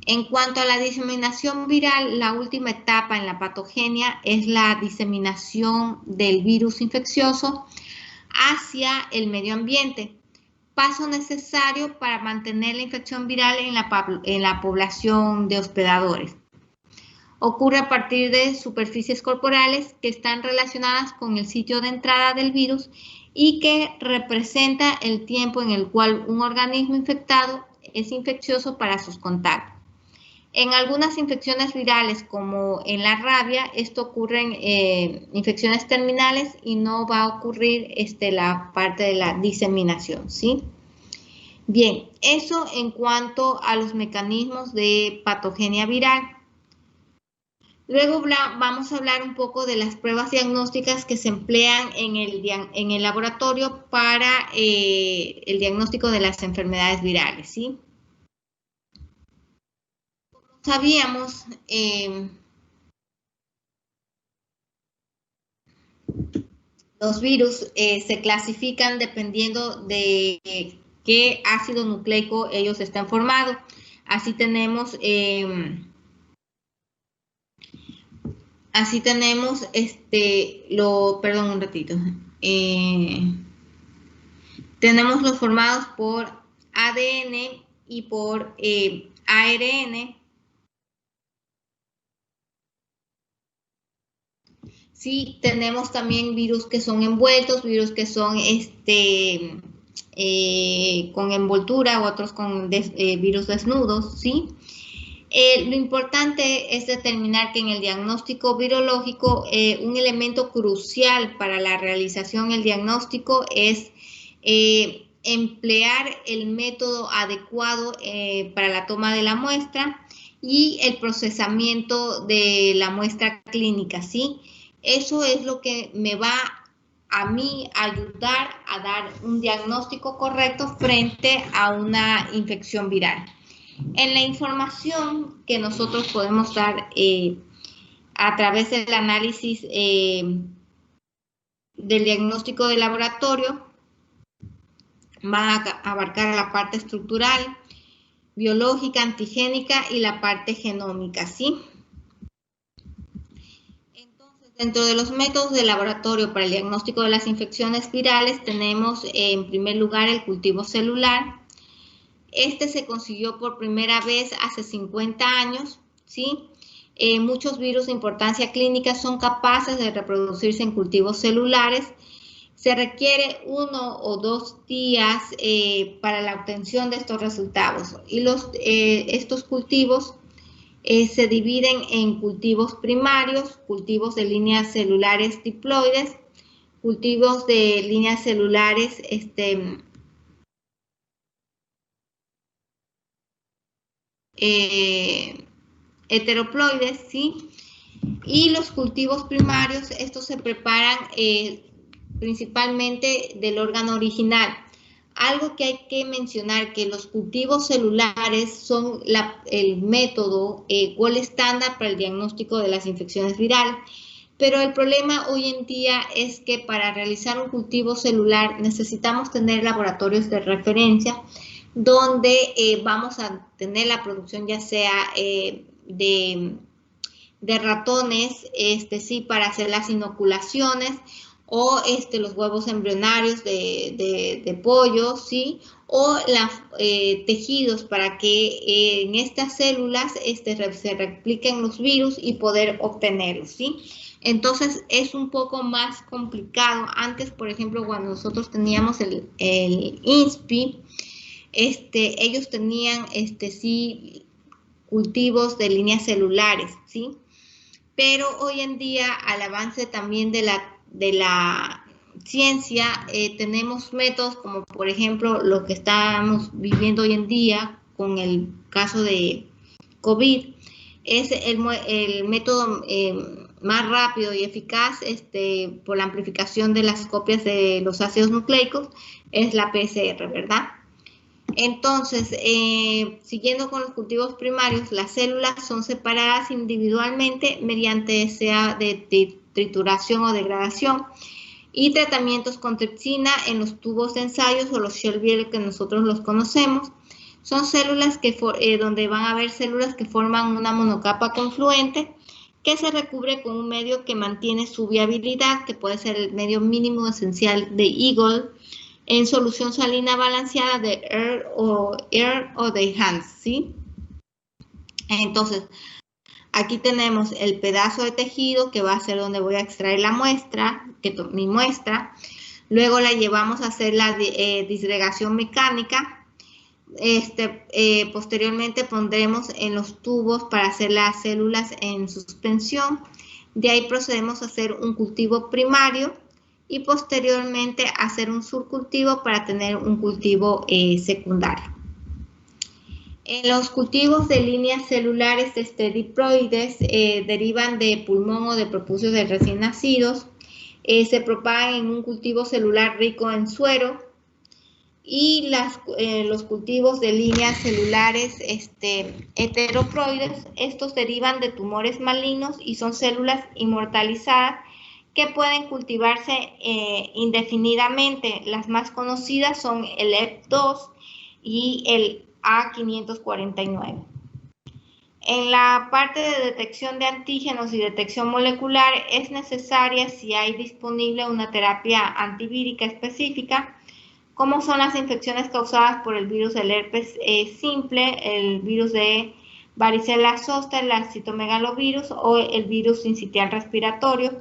Speaker 1: En cuanto a la diseminación viral, la última etapa en la patogenia es la diseminación del virus infeccioso hacia el medio ambiente, paso necesario para mantener la infección viral en la población de hospedadores. Ocurre a partir de superficies corporales que están relacionadas con el sitio de entrada del virus y que representa el tiempo en el cual un organismo infectado es infeccioso para sus contactos. En algunas infecciones virales, como en la rabia, esto ocurre en infecciones terminales y no va a ocurrir la parte de la diseminación, ¿sí? Bien, eso en cuanto a los mecanismos de patogenia viral. Luego vamos a hablar un poco de las pruebas diagnósticas que se emplean en el laboratorio para el diagnóstico de las enfermedades virales, ¿sí? Como sabíamos, los virus se clasifican dependiendo de qué ácido nucleico ellos están formados. Así tenemos... perdón un ratito. Tenemos los formados por ADN y por ARN. Sí, tenemos también virus que son envueltos, virus que son con envoltura, otros con virus desnudos, ¿sí? Lo importante es determinar que en el diagnóstico virológico un elemento crucial para la realización del diagnóstico es emplear el método adecuado para la toma de la muestra y el procesamiento de la muestra clínica, ¿sí? Eso es lo que me va a mí ayudar a dar un diagnóstico correcto frente a una infección viral. En la información que nosotros podemos dar a través del análisis del diagnóstico de laboratorio, va a abarcar la parte estructural, biológica, antigénica y la parte genómica, ¿sí? Entonces, dentro de los métodos de laboratorio para el diagnóstico de las infecciones virales, tenemos en primer lugar el cultivo celular. Este se consiguió por primera vez hace 50 años, ¿sí? Muchos virus de importancia clínica son capaces de reproducirse en cultivos celulares. Se requiere 1 o 2 días para la obtención de estos resultados. Y estos cultivos se dividen en cultivos primarios, cultivos de líneas celulares diploides, cultivos de líneas celulares heteroploides, ¿sí? Y los cultivos primarios, estos se preparan principalmente del órgano original. Algo que hay que mencionar, que los cultivos celulares son el método gold estándar para el diagnóstico de las infecciones virales, pero el problema hoy en día es que para realizar un cultivo celular necesitamos tener laboratorios de referencia donde vamos a tener la producción ya sea de ratones, sí, para hacer las inoculaciones, o los huevos embrionarios de pollo, ¿sí? O tejidos para que en estas células se repliquen los virus y poder obtenerlos, ¿sí? Entonces es un poco más complicado. Antes, por ejemplo, cuando nosotros teníamos el INSPI, ellos tenían sí cultivos de líneas celulares, ¿sí? Pero hoy en día, al avance también de la ciencia, tenemos métodos como, por ejemplo, lo que estamos viviendo hoy en día con el caso de COVID, es el método más rápido y eficaz por la amplificación de las copias de los ácidos nucleicos, es la PCR, ¿verdad? Entonces, siguiendo con los cultivos primarios, las células son separadas individualmente mediante sea de trituración o degradación y tratamientos con tripsina en los tubos de ensayos o los Shelbyville que nosotros los conocemos. Son células donde van a haber células que forman una monocapa confluente que se recubre con un medio que mantiene su viabilidad, que puede ser el medio mínimo esencial de Eagle, en solución salina balanceada de Air o de Hans, ¿sí? Entonces, aquí tenemos el pedazo de tejido que va a ser donde voy a extraer la muestra, mi muestra. Luego la llevamos a hacer la disgregación mecánica. Posteriormente pondremos en los tubos para hacer las células en suspensión. De ahí procedemos a hacer un cultivo primario y posteriormente hacer un subcultivo para tener un cultivo secundario. En los cultivos de líneas celulares diploides derivan de pulmón o de prepucios de recién nacidos, se propagan en un cultivo celular rico en suero y los cultivos de líneas celulares heteroploides, estos derivan de tumores malignos y son células inmortalizadas que pueden cultivarse indefinidamente. Las más conocidas son el EP2 y el A549. En la parte de detección de antígenos y detección molecular es necesaria si hay disponible una terapia antivírica específica, como son las infecciones causadas por el virus del herpes simple, el virus de varicela zoster, el citomegalovirus o el virus sincitial respiratorio,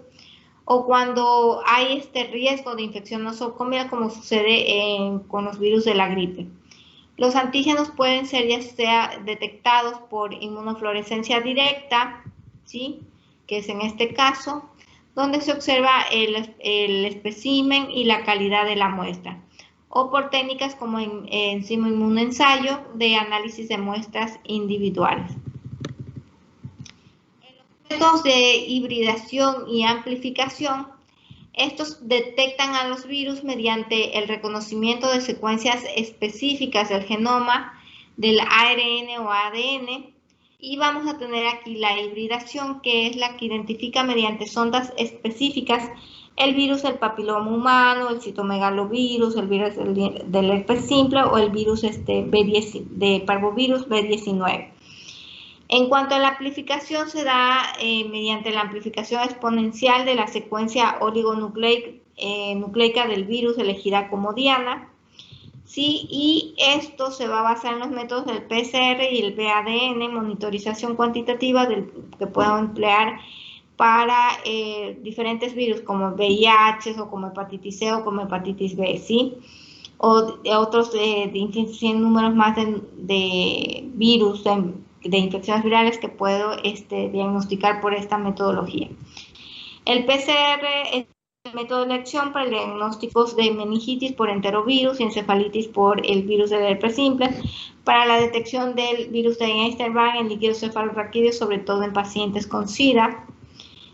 Speaker 1: o cuando hay riesgo de infección nosocomial, como sucede con los virus de la gripe. Los antígenos pueden ser ya sea detectados por inmunofluorescencia directa, ¿sí? Que es en este caso, donde se observa el espécimen y la calidad de la muestra, o por técnicas como enzima inmunoensayo de análisis de muestras individuales. Métodos de hibridación y amplificación, estos detectan a los virus mediante el reconocimiento de secuencias específicas del genoma, del ARN o ADN, y vamos a tener aquí la hibridación, que es la que identifica mediante sondas específicas el virus del papiloma humano, el citomegalovirus, el virus del herpes simple o el virus de parvovirus B19. En cuanto a la amplificación, se da mediante la amplificación exponencial de la secuencia oligonucleica del virus elegida como diana, ¿sí? Y esto se va a basar en los métodos del PCR y el BADN, monitorización cuantitativa que puedo emplear para diferentes virus como VIH o como hepatitis C o como hepatitis B, ¿sí? O de otros de 100 números más de virus de infecciones virales que puedo diagnosticar por esta metodología. El PCR es el método de elección para el diagnóstico de meningitis por enterovirus y encefalitis por el virus del herpes simple, para la detección del virus de Epstein-Barr en líquidos cefalorraquídeos, sobre todo en pacientes con SIDA.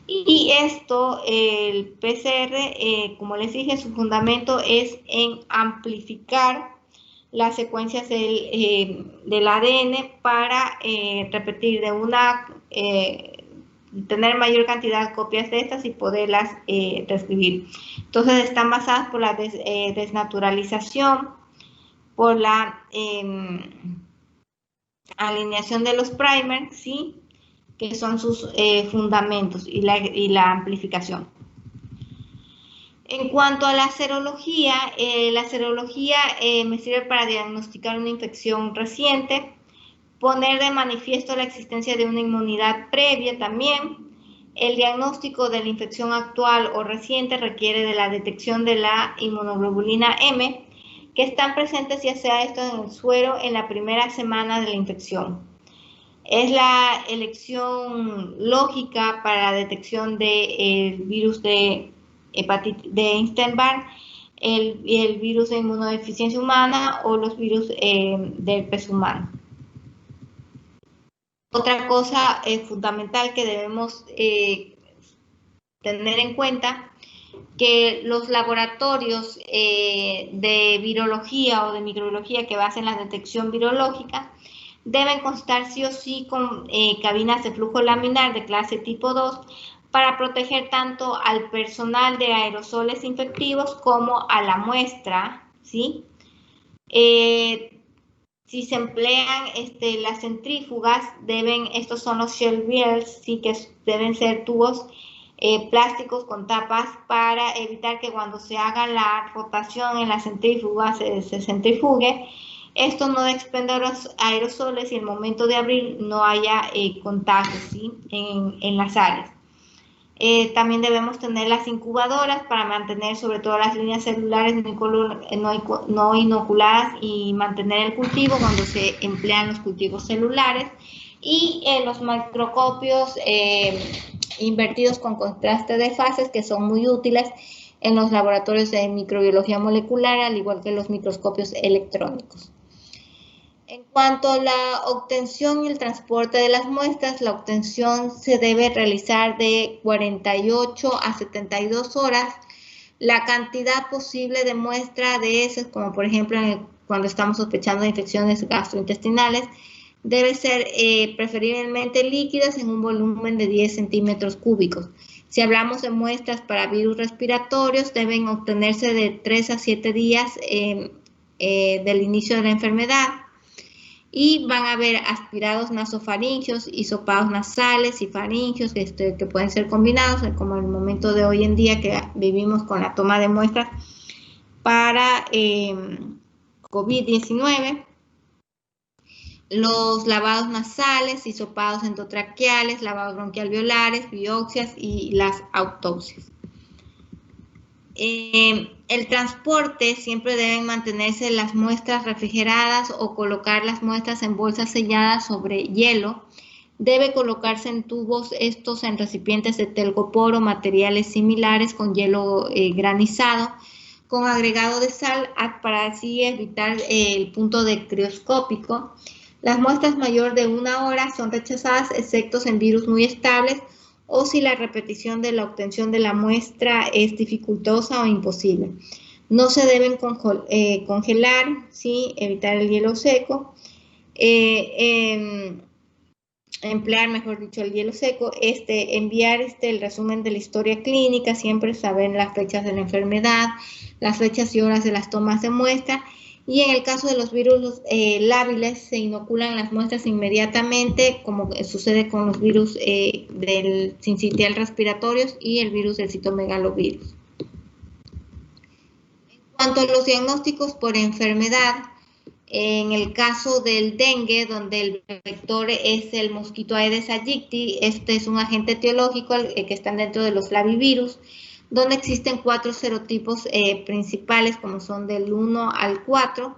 Speaker 1: Y esto, el PCR, como les dije, su fundamento es en amplificar las secuencias del ADN para repetir de una tener mayor cantidad de copias de estas y poderlas transcribir. Entonces están basadas por la desnaturalización, por la alineación de los primers, ¿sí? Que son sus fundamentos, y la amplificación. En cuanto a la serología me sirve para diagnosticar una infección reciente, poner de manifiesto la existencia de una inmunidad previa también. El diagnóstico de la infección actual o reciente requiere de la detección de la inmunoglobulina M, que están presentes ya sea esto en el suero en la primera semana de la infección. Es la elección lógica para la detección del virus de Epstein-Barr, el virus de inmunodeficiencia humana o los virus del herpes humano. Otra cosa fundamental que debemos tener en cuenta, que los laboratorios de virología o de microbiología que basen la detección virológica deben constar sí o sí con cabinas de flujo laminar de clase tipo 2 para proteger tanto al personal de aerosoles infectivos como a la muestra, ¿sí? Si se emplean las centrífugas, estos son los shell vials, ¿sí? Que deben ser tubos plásticos con tapas para evitar que cuando se haga la rotación en la centrífuga se centrifugue. Esto no expende los aerosoles y en el momento de abrir no haya contagio, ¿sí? en las áreas. También debemos tener las incubadoras para mantener sobre todo las líneas celulares no inoculadas y mantener el cultivo cuando se emplean los cultivos celulares. Y los microscopios invertidos con contraste de fases, que son muy útiles en los laboratorios de microbiología molecular, al igual que los microscopios electrónicos. En cuanto a la obtención y el transporte de las muestras, la obtención se debe realizar de 48 a 72 horas. La cantidad posible de muestra de heces, como por ejemplo cuando estamos sospechando de infecciones gastrointestinales, debe ser preferiblemente líquidas en un volumen de 10 centímetros cúbicos. Si hablamos de muestras para virus respiratorios, deben obtenerse de 3 a 7 días del inicio de la enfermedad. Y van a haber aspirados nasofaringios, hisopados nasales y faringios que pueden ser combinados, como en el momento de hoy en día que vivimos con la toma de muestras para COVID-19. Los lavados nasales, hisopados endotraqueales, lavados bronquialveolares, biopsias y las autopsias. El transporte, siempre deben mantenerse las muestras refrigeradas o colocar las muestras en bolsas selladas sobre hielo. Debe colocarse en tubos estos en recipientes de telgopor o materiales similares con hielo granizado, con agregado de sal para así evitar el punto de crioscópico. Las muestras mayor de 1 hora son rechazadas excepto en virus muy estables o si la repetición de la obtención de la muestra es dificultosa o imposible. No se deben congelar, ¿sí? Evitar el hielo seco, emplear, mejor dicho, el hielo seco, enviar el resumen de la historia clínica, siempre saber las fechas de la enfermedad, las fechas y horas de las tomas de muestra. Y en el caso de los virus lábiles, se inoculan las muestras inmediatamente, como sucede con los virus del sincitial respiratorios y el virus del citomegalovirus. En cuanto a los diagnósticos por enfermedad, en el caso del dengue, donde el vector es el mosquito Aedes aegypti, este es un agente etiológico que está dentro de los flavivirus, donde existen 4 serotipos principales, como son del 1 al 4.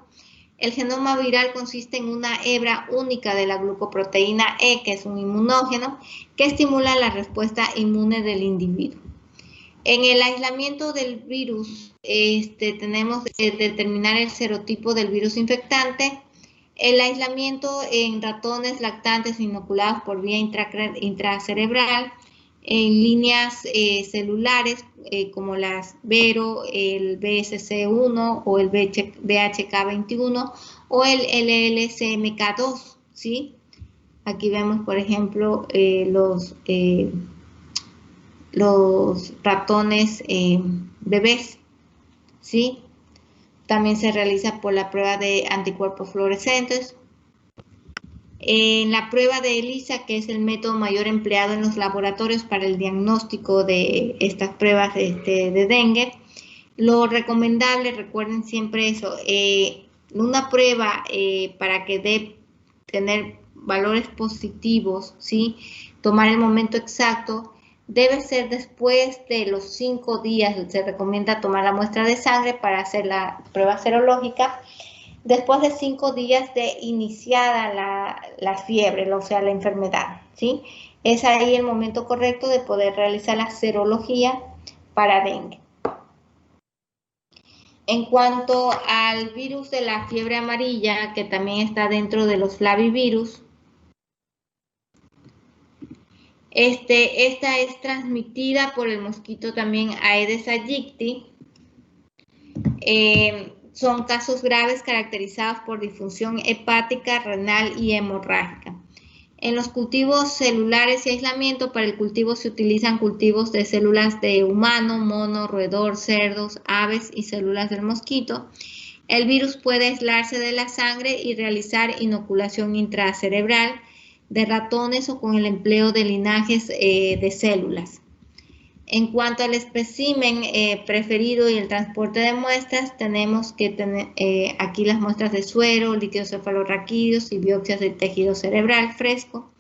Speaker 1: El genoma viral consiste en una hebra única de la glucoproteína E, que es un inmunógeno, que estimula la respuesta inmune del individuo. En el aislamiento del virus, tenemos que determinar el serotipo del virus infectante. El aislamiento en ratones lactantes inoculados por vía intracerebral, en líneas celulares como las Vero, el BSC1 o el BHK21 o el LLCMK2, ¿sí? Aquí vemos, por ejemplo, los ratones bebés, ¿sí? También se realiza por la prueba de anticuerpos fluorescentes. En la prueba de ELISA, que es el método mayor empleado en los laboratorios para el diagnóstico de estas pruebas de dengue, lo recomendable, recuerden siempre eso, una prueba para que dé tener valores positivos, ¿sí? Tomar el momento exacto, debe ser después de los 5 días, se recomienda tomar la muestra de sangre para hacer la prueba serológica, después de 5 días de iniciada la fiebre, o sea, la enfermedad, ¿sí? Es ahí el momento correcto de poder realizar la serología para dengue. En cuanto al virus de la fiebre amarilla, que también está dentro de los flavivirus, esta es transmitida por el mosquito también Aedes aegypti. Son casos graves caracterizados por disfunción hepática, renal y hemorrágica. En los cultivos celulares y aislamiento, para el cultivo se utilizan cultivos de células de humano, mono, roedor, cerdos, aves y células del mosquito. El virus puede aislarse de la sangre y realizar inoculación intracerebral de ratones o con el empleo de linajes de células. En cuanto al espécimen preferido y el transporte de muestras, tenemos que tener aquí las muestras de suero, líquidos cefalorraquídeos y biopsias de tejido cerebral fresco.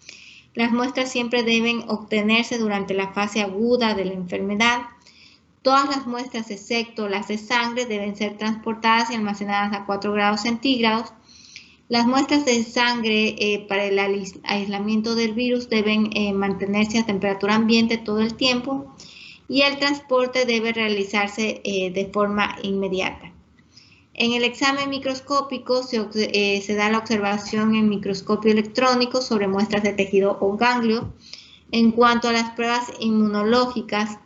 Speaker 1: Las muestras siempre deben obtenerse durante la fase aguda de la enfermedad. Todas las muestras, excepto las de sangre, deben ser transportadas y almacenadas a 4 grados centígrados. Las muestras de sangre para el aislamiento del virus deben mantenerse a temperatura ambiente todo el tiempo, y el transporte debe realizarse de forma inmediata. En el examen microscópico se da la observación en microscopio electrónico sobre muestras de tejido o ganglio. En cuanto a las pruebas inmunológicas,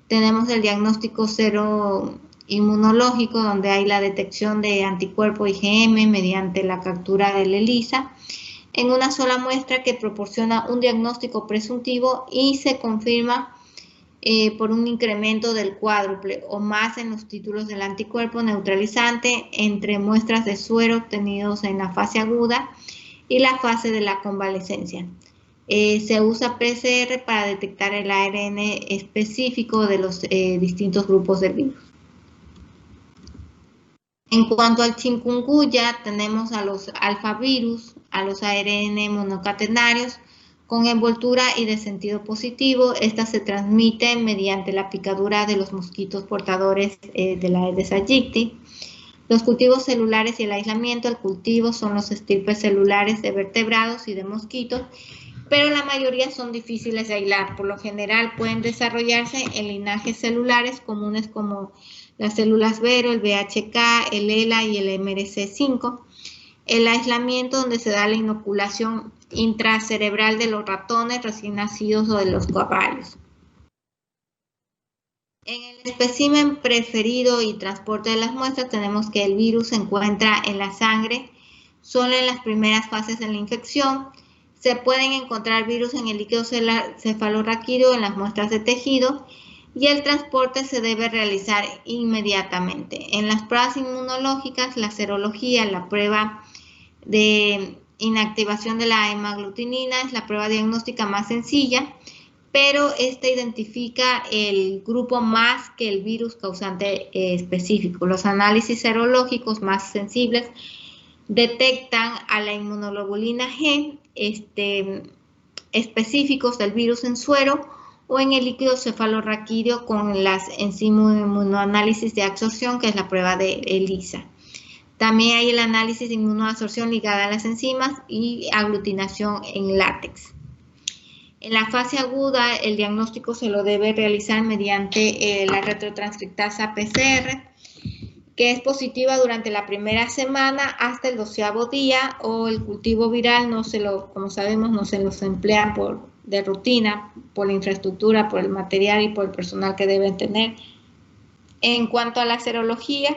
Speaker 1: tenemos el diagnóstico seroinmunológico, donde hay la detección de anticuerpo IgM mediante la captura del ELISA en una sola muestra, que proporciona un diagnóstico presuntivo y se confirma por un incremento del cuádruple o más en los títulos del anticuerpo neutralizante entre muestras de suero obtenidos en la fase aguda y la fase de la convalecencia. Se usa PCR para detectar el ARN específico de los distintos grupos del virus. En cuanto al chikungunya, tenemos a los alfavirus, a los ARN monocatenarios, con envoltura y de sentido positivo. Estas se transmiten mediante la picadura de los mosquitos portadores de la Aedes aegypti. Los cultivos celulares y el aislamiento. El cultivo son los estirpes celulares de vertebrados y de mosquitos, pero la mayoría son difíciles de aislar. Por lo general pueden desarrollarse en linajes celulares comunes como las células Vero, el VHK, el ELA y el MRC5. El aislamiento, donde se da la inoculación intracerebral de los ratones recién nacidos o de los caballos. En el espécimen preferido y transporte de las muestras, tenemos que el virus se encuentra en la sangre solo en las primeras fases de la infección. Se pueden encontrar virus en el líquido cefalorraquídeo en las muestras de tejido, y el transporte se debe realizar inmediatamente. En las pruebas inmunológicas, la serología, la prueba de inactivación de la hemaglutinina, es la prueba diagnóstica más sencilla, pero esta identifica el grupo más que el virus causante específico. Los análisis serológicos más sensibles detectan a la inmunoglobulina G específicos del virus en suero o en el líquido cefalorraquídeo con las enzimoinmunoanálisis de absorción, que es la prueba de ELISA. También hay el análisis de inmunoabsorción ligada a las enzimas y aglutinación en látex. En la fase aguda, el diagnóstico se lo debe realizar mediante la retrotranscriptasa PCR, que es positiva durante la primera semana hasta el 12º día, o el cultivo viral, como sabemos, no se los emplea de rutina por la infraestructura, por el material y por el personal que deben tener. En cuanto a la serología,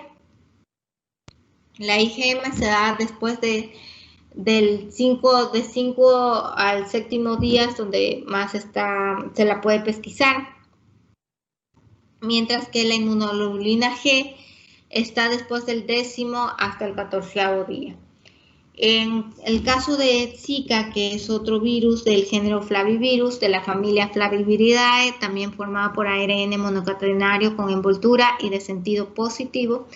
Speaker 1: la IgM se da después de de 5 al 7º día es donde más se la puede pesquisar, mientras que la inmunoglobulina G está después del 10º hasta el 14º día. En el caso de Zika, que es otro virus del género Flavivirus, de la familia Flaviviridae, también formado por ARN monocatenario con envoltura y de sentido positivo.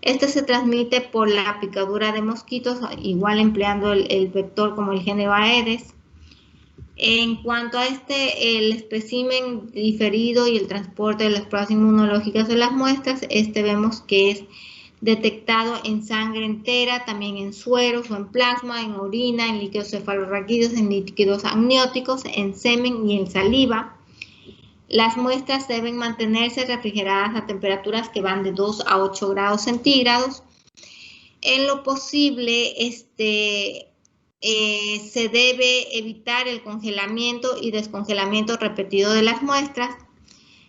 Speaker 1: Este se transmite por la picadura de mosquitos, igual empleando el vector como el género Aedes. En cuanto a el espécimen diferido y el transporte de las pruebas inmunológicas de las muestras, vemos que es detectado en sangre entera, también en sueros o en plasma, en orina, en líquidos cefalorraquídeos, en líquidos amnióticos, en semen y en saliva. Las muestras deben mantenerse refrigeradas a temperaturas que van de 2 a 8 grados centígrados. En lo posible, se debe evitar el congelamiento y descongelamiento repetido de las muestras.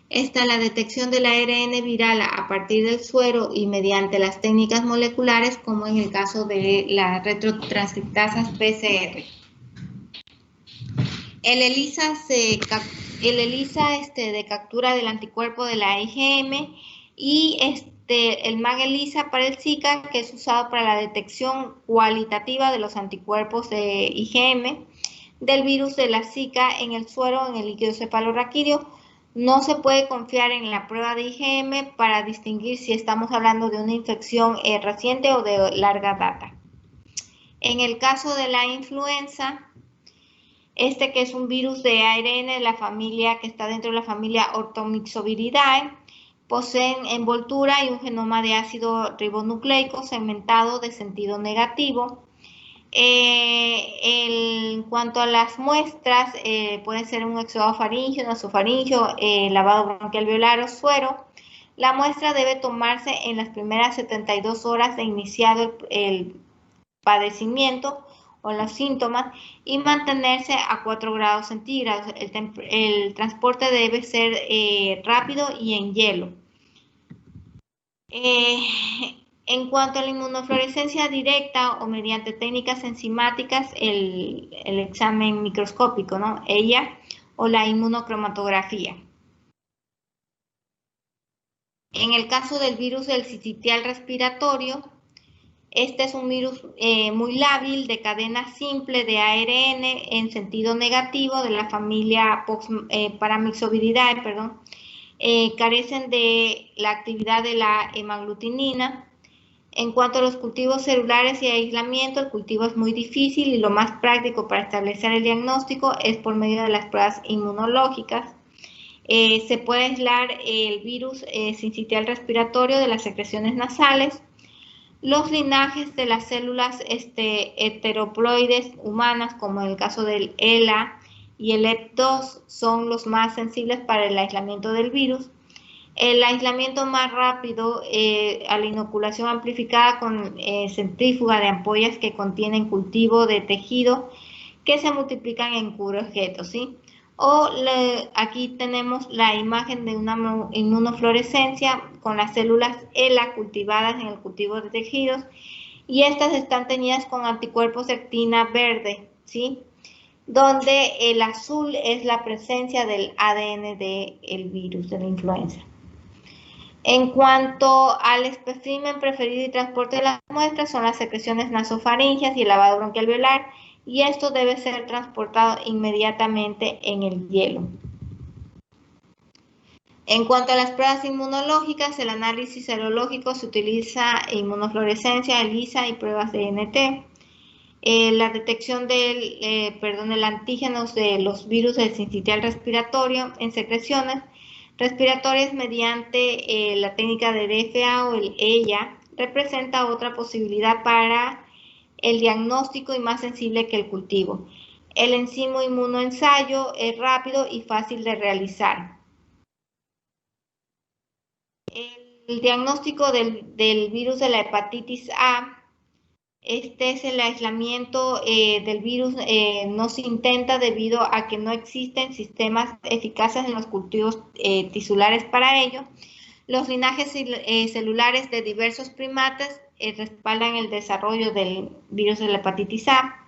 Speaker 1: La detección del ARN viral a partir del suero y mediante las técnicas moleculares, como en el caso de las retrotranscriptasas PCR. El ELISA de captura del anticuerpo de la IgM y el MAG-ELISA para el Zika, que es usado para la detección cualitativa de los anticuerpos de IgM del virus de la Zika en el suero, en el líquido cefalorraquídeo. No se puede confiar en la prueba de IgM para distinguir si estamos hablando de una infección reciente o de larga data. En el caso de la influenza, que es un virus de ARN de la familia que está dentro de la familia Orthomyxoviridae, poseen envoltura y un genoma de ácido ribonucleico segmentado de sentido negativo. En cuanto a las muestras, pueden ser un exudado faríngeo, nasofaríngeo, lavado bronquialveolar o suero. La muestra debe tomarse en las primeras 72 horas de iniciado el padecimiento o los síntomas y mantenerse a 4 grados centígrados. El transporte debe ser rápido y en hielo. En cuanto a la inmunofluorescencia directa o mediante técnicas enzimáticas, el examen microscópico, ¿no? O la inmunocromatografía. En el caso del virus del sincitial respiratorio, es un virus muy lábil de cadena simple de ARN en sentido negativo de la familia Paramyxoviridae, carecen de la actividad de la hemaglutinina. En cuanto a los cultivos celulares y aislamiento, el cultivo es muy difícil y lo más práctico para establecer el diagnóstico es por medio de las pruebas inmunológicas. Se puede aislar el virus sincitial respiratorio de las secreciones nasales. Los linajes de las células heteroploides humanas, como en el caso del ELA y el EP2, son los más sensibles para el aislamiento del virus. El aislamiento más rápido a la inoculación amplificada con centrífuga de ampollas que contienen cultivo de tejido que se multiplican en curoobjetos, ¿sí? Aquí tenemos la imagen de una inmunofluorescencia con las células ELA cultivadas en el cultivo de tejidos y estas están teñidas con anticuerpos de actina verde, ¿sí? Donde el azul es la presencia del ADN del virus de la influenza. En cuanto al espécimen preferido y transporte de las muestras, son las secreciones nasofaríngeas y el lavado bronquialveolar, y esto debe ser transportado inmediatamente en el hielo. En cuanto a las pruebas inmunológicas, el análisis serológico se utiliza inmunofluorescencia, ELISA y pruebas de NT. La detección del antígenos de los virus del sincitial respiratorio en secreciones respiratorias mediante la técnica de DFA o el EYA representa otra posibilidad para el diagnóstico y más sensible que el cultivo. El enzimo inmunoensayo es rápido y fácil de realizar. El diagnóstico del virus de la hepatitis A, es el aislamiento del virus, no se intenta debido a que no existen sistemas eficaces en los cultivos tisulares para ello. Los linajes celulares de diversos primates respaldan el desarrollo del virus de la hepatitis A.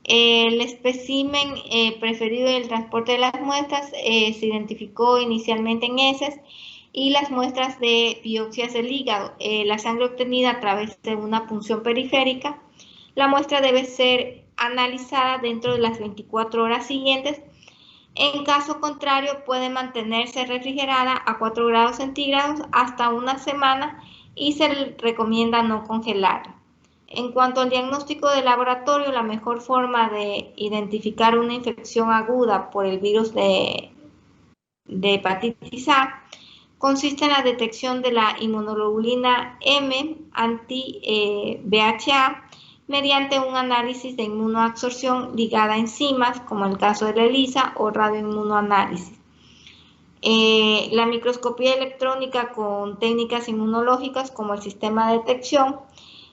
Speaker 1: El espécimen preferido del transporte de las muestras se identificó inicialmente en heces y las muestras de biopsias del hígado. La sangre obtenida a través de una punción periférica. La muestra debe ser analizada dentro de las 24 horas siguientes. En caso contrario, puede mantenerse refrigerada a 4 grados centígrados hasta una semana y se recomienda no congelarla. En cuanto al diagnóstico de laboratorio, la mejor forma de identificar una infección aguda por el virus de hepatitis A consiste en la detección de la inmunoglobulina M anti-VHA mediante un análisis de inmunoabsorción ligada a enzimas, como el caso de la ELISA o radioinmunoanálisis. La microscopía electrónica con técnicas inmunológicas como el sistema de detección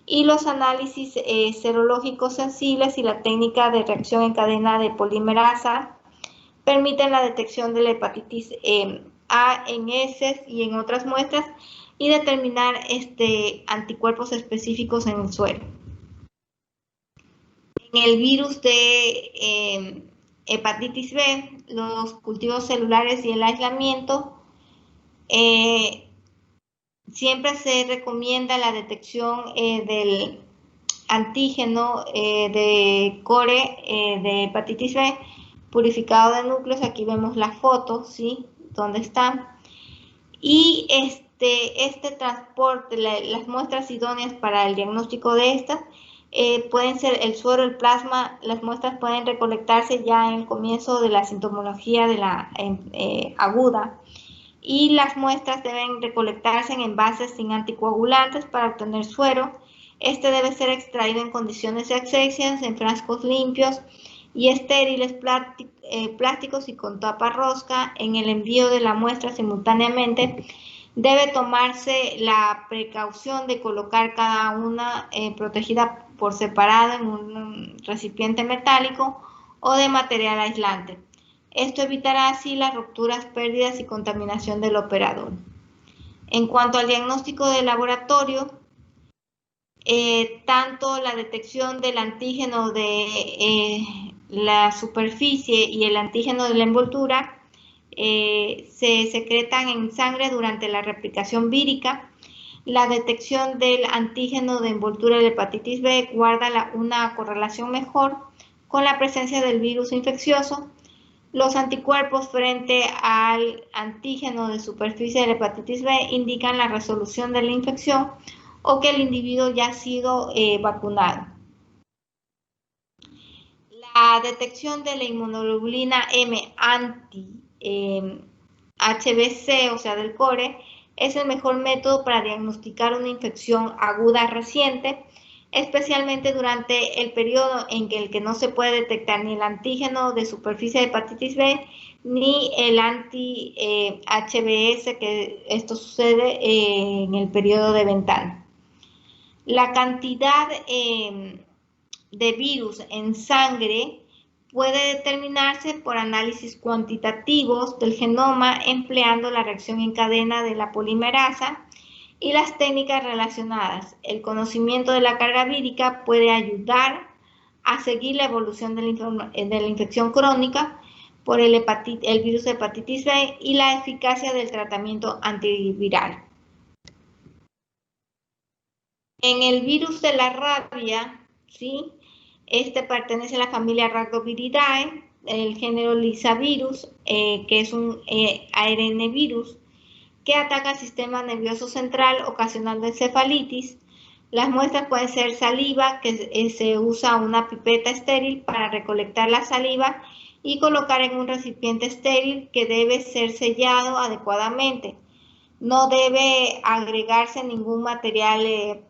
Speaker 1: y los análisis serológicos sensibles y la técnica de reacción en cadena de polimerasa permiten la detección de la hepatitis A en heces y en otras muestras y determinar anticuerpos específicos en el suero. En el virus de hepatitis B, los cultivos celulares y el aislamiento, siempre se recomienda la detección del antígeno de core de hepatitis B purificado de núcleos. Aquí vemos la foto, ¿sí? ¿Dónde están? Y este transporte, las muestras idóneas para el diagnóstico de estas pueden ser el suero, el plasma. Las muestras pueden recolectarse ya en el comienzo de la sintomología de la aguda. Y las muestras deben recolectarse en envases sin anticoagulantes para obtener suero. Este debe ser extraído en condiciones de asepsia, en frascos limpios y estériles, plásticos y con tapa rosca. En el envío de la muestra simultáneamente debe tomarse la precaución de colocar cada una protegida por separado en un recipiente metálico o de material aislante. Esto evitará así las rupturas, pérdidas y contaminación del operador. En cuanto al diagnóstico de laboratorio, tanto la detección del antígeno de la superficie y el antígeno de la envoltura se secretan en sangre durante la replicación vírica. La detección del antígeno de envoltura de la hepatitis B guarda una correlación mejor con la presencia del virus infeccioso. Los anticuerpos frente al antígeno de superficie de la hepatitis B indican la resolución de la infección o que el individuo ya ha sido vacunado. La detección de la inmunoglobulina M anti-HBC, o sea, del core, es el mejor método para diagnosticar una infección aguda reciente, especialmente durante el periodo en el que no se puede detectar ni el antígeno de superficie de hepatitis B ni el anti-HBS, que esto sucede en el periodo de ventana. La cantidad de virus en sangre puede determinarse por análisis cuantitativos del genoma empleando la reacción en cadena de la polimerasa y las técnicas relacionadas. El conocimiento de la carga vírica puede ayudar a seguir la evolución de la infección crónica por el virus de hepatitis B y la eficacia del tratamiento antiviral. En el virus de la rabia, ¿sí? Este pertenece a la familia Rhabdoviridae, el género Lyssavirus, que es un ARN virus que ataca el sistema nervioso central ocasionando encefalitis. Las muestras pueden ser saliva, que se usa una pipeta estéril para recolectar la saliva y colocar en un recipiente estéril que debe ser sellado adecuadamente. No debe agregarse ningún material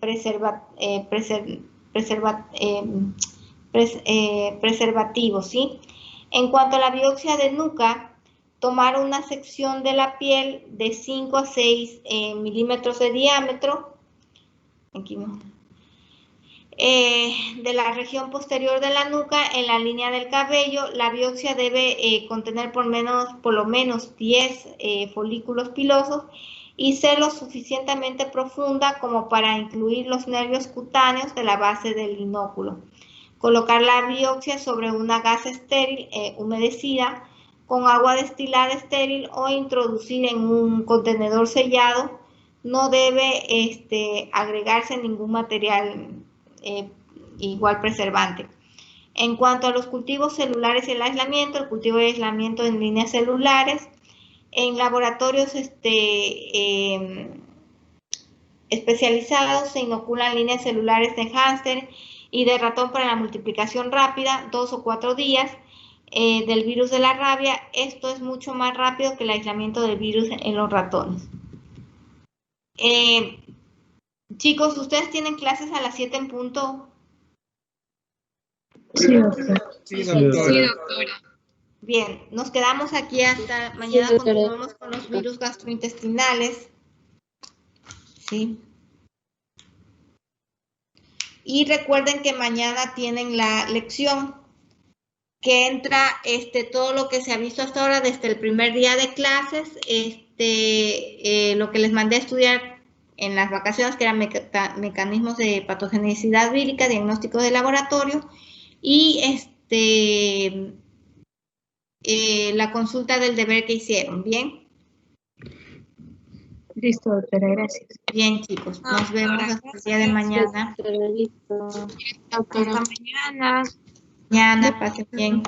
Speaker 1: preservativo, ¿sí? En cuanto a la biopsia de nuca, tomar una sección de la piel de 5 a 6 milímetros de diámetro, aquí no, de la región posterior de la nuca en la línea del cabello. La biopsia debe contener por lo menos 10 folículos pilosos y ser lo suficientemente profunda como para incluir los nervios cutáneos de la base del inóculo. Colocar la biopsia sobre una gasa estéril humedecida con agua destilada estéril o introducir en un contenedor sellado. No debe agregarse ningún material igual preservante. En cuanto a los cultivos celulares y el aislamiento, el cultivo de aislamiento en líneas celulares, en laboratorios especializados se inoculan líneas celulares de hámster y de ratón para la multiplicación rápida, 2 o 4 días del virus de la rabia. Esto es mucho más rápido que el aislamiento del virus en los ratones. Chicos, ¿ustedes tienen clases a las 7 en punto?
Speaker 3: Sí, doctora.
Speaker 4: Sí, doctora.
Speaker 1: Bien, nos quedamos aquí hasta mañana. Continuamos con los virus gastrointestinales. ¿Sí? Y recuerden que mañana tienen la lección que entra todo lo que se ha visto hasta ahora desde el primer día de clases, lo que les mandé a estudiar en las vacaciones, que eran mecanismos de patogenicidad vírica, diagnóstico de laboratorio, y la consulta del deber que hicieron. ¿Bien?
Speaker 3: Listo, doctora, gracias.
Speaker 1: Bien, chicos, nos vemos hasta el día de mañana.
Speaker 2: Hasta mañana.
Speaker 1: Mañana, pasen bien.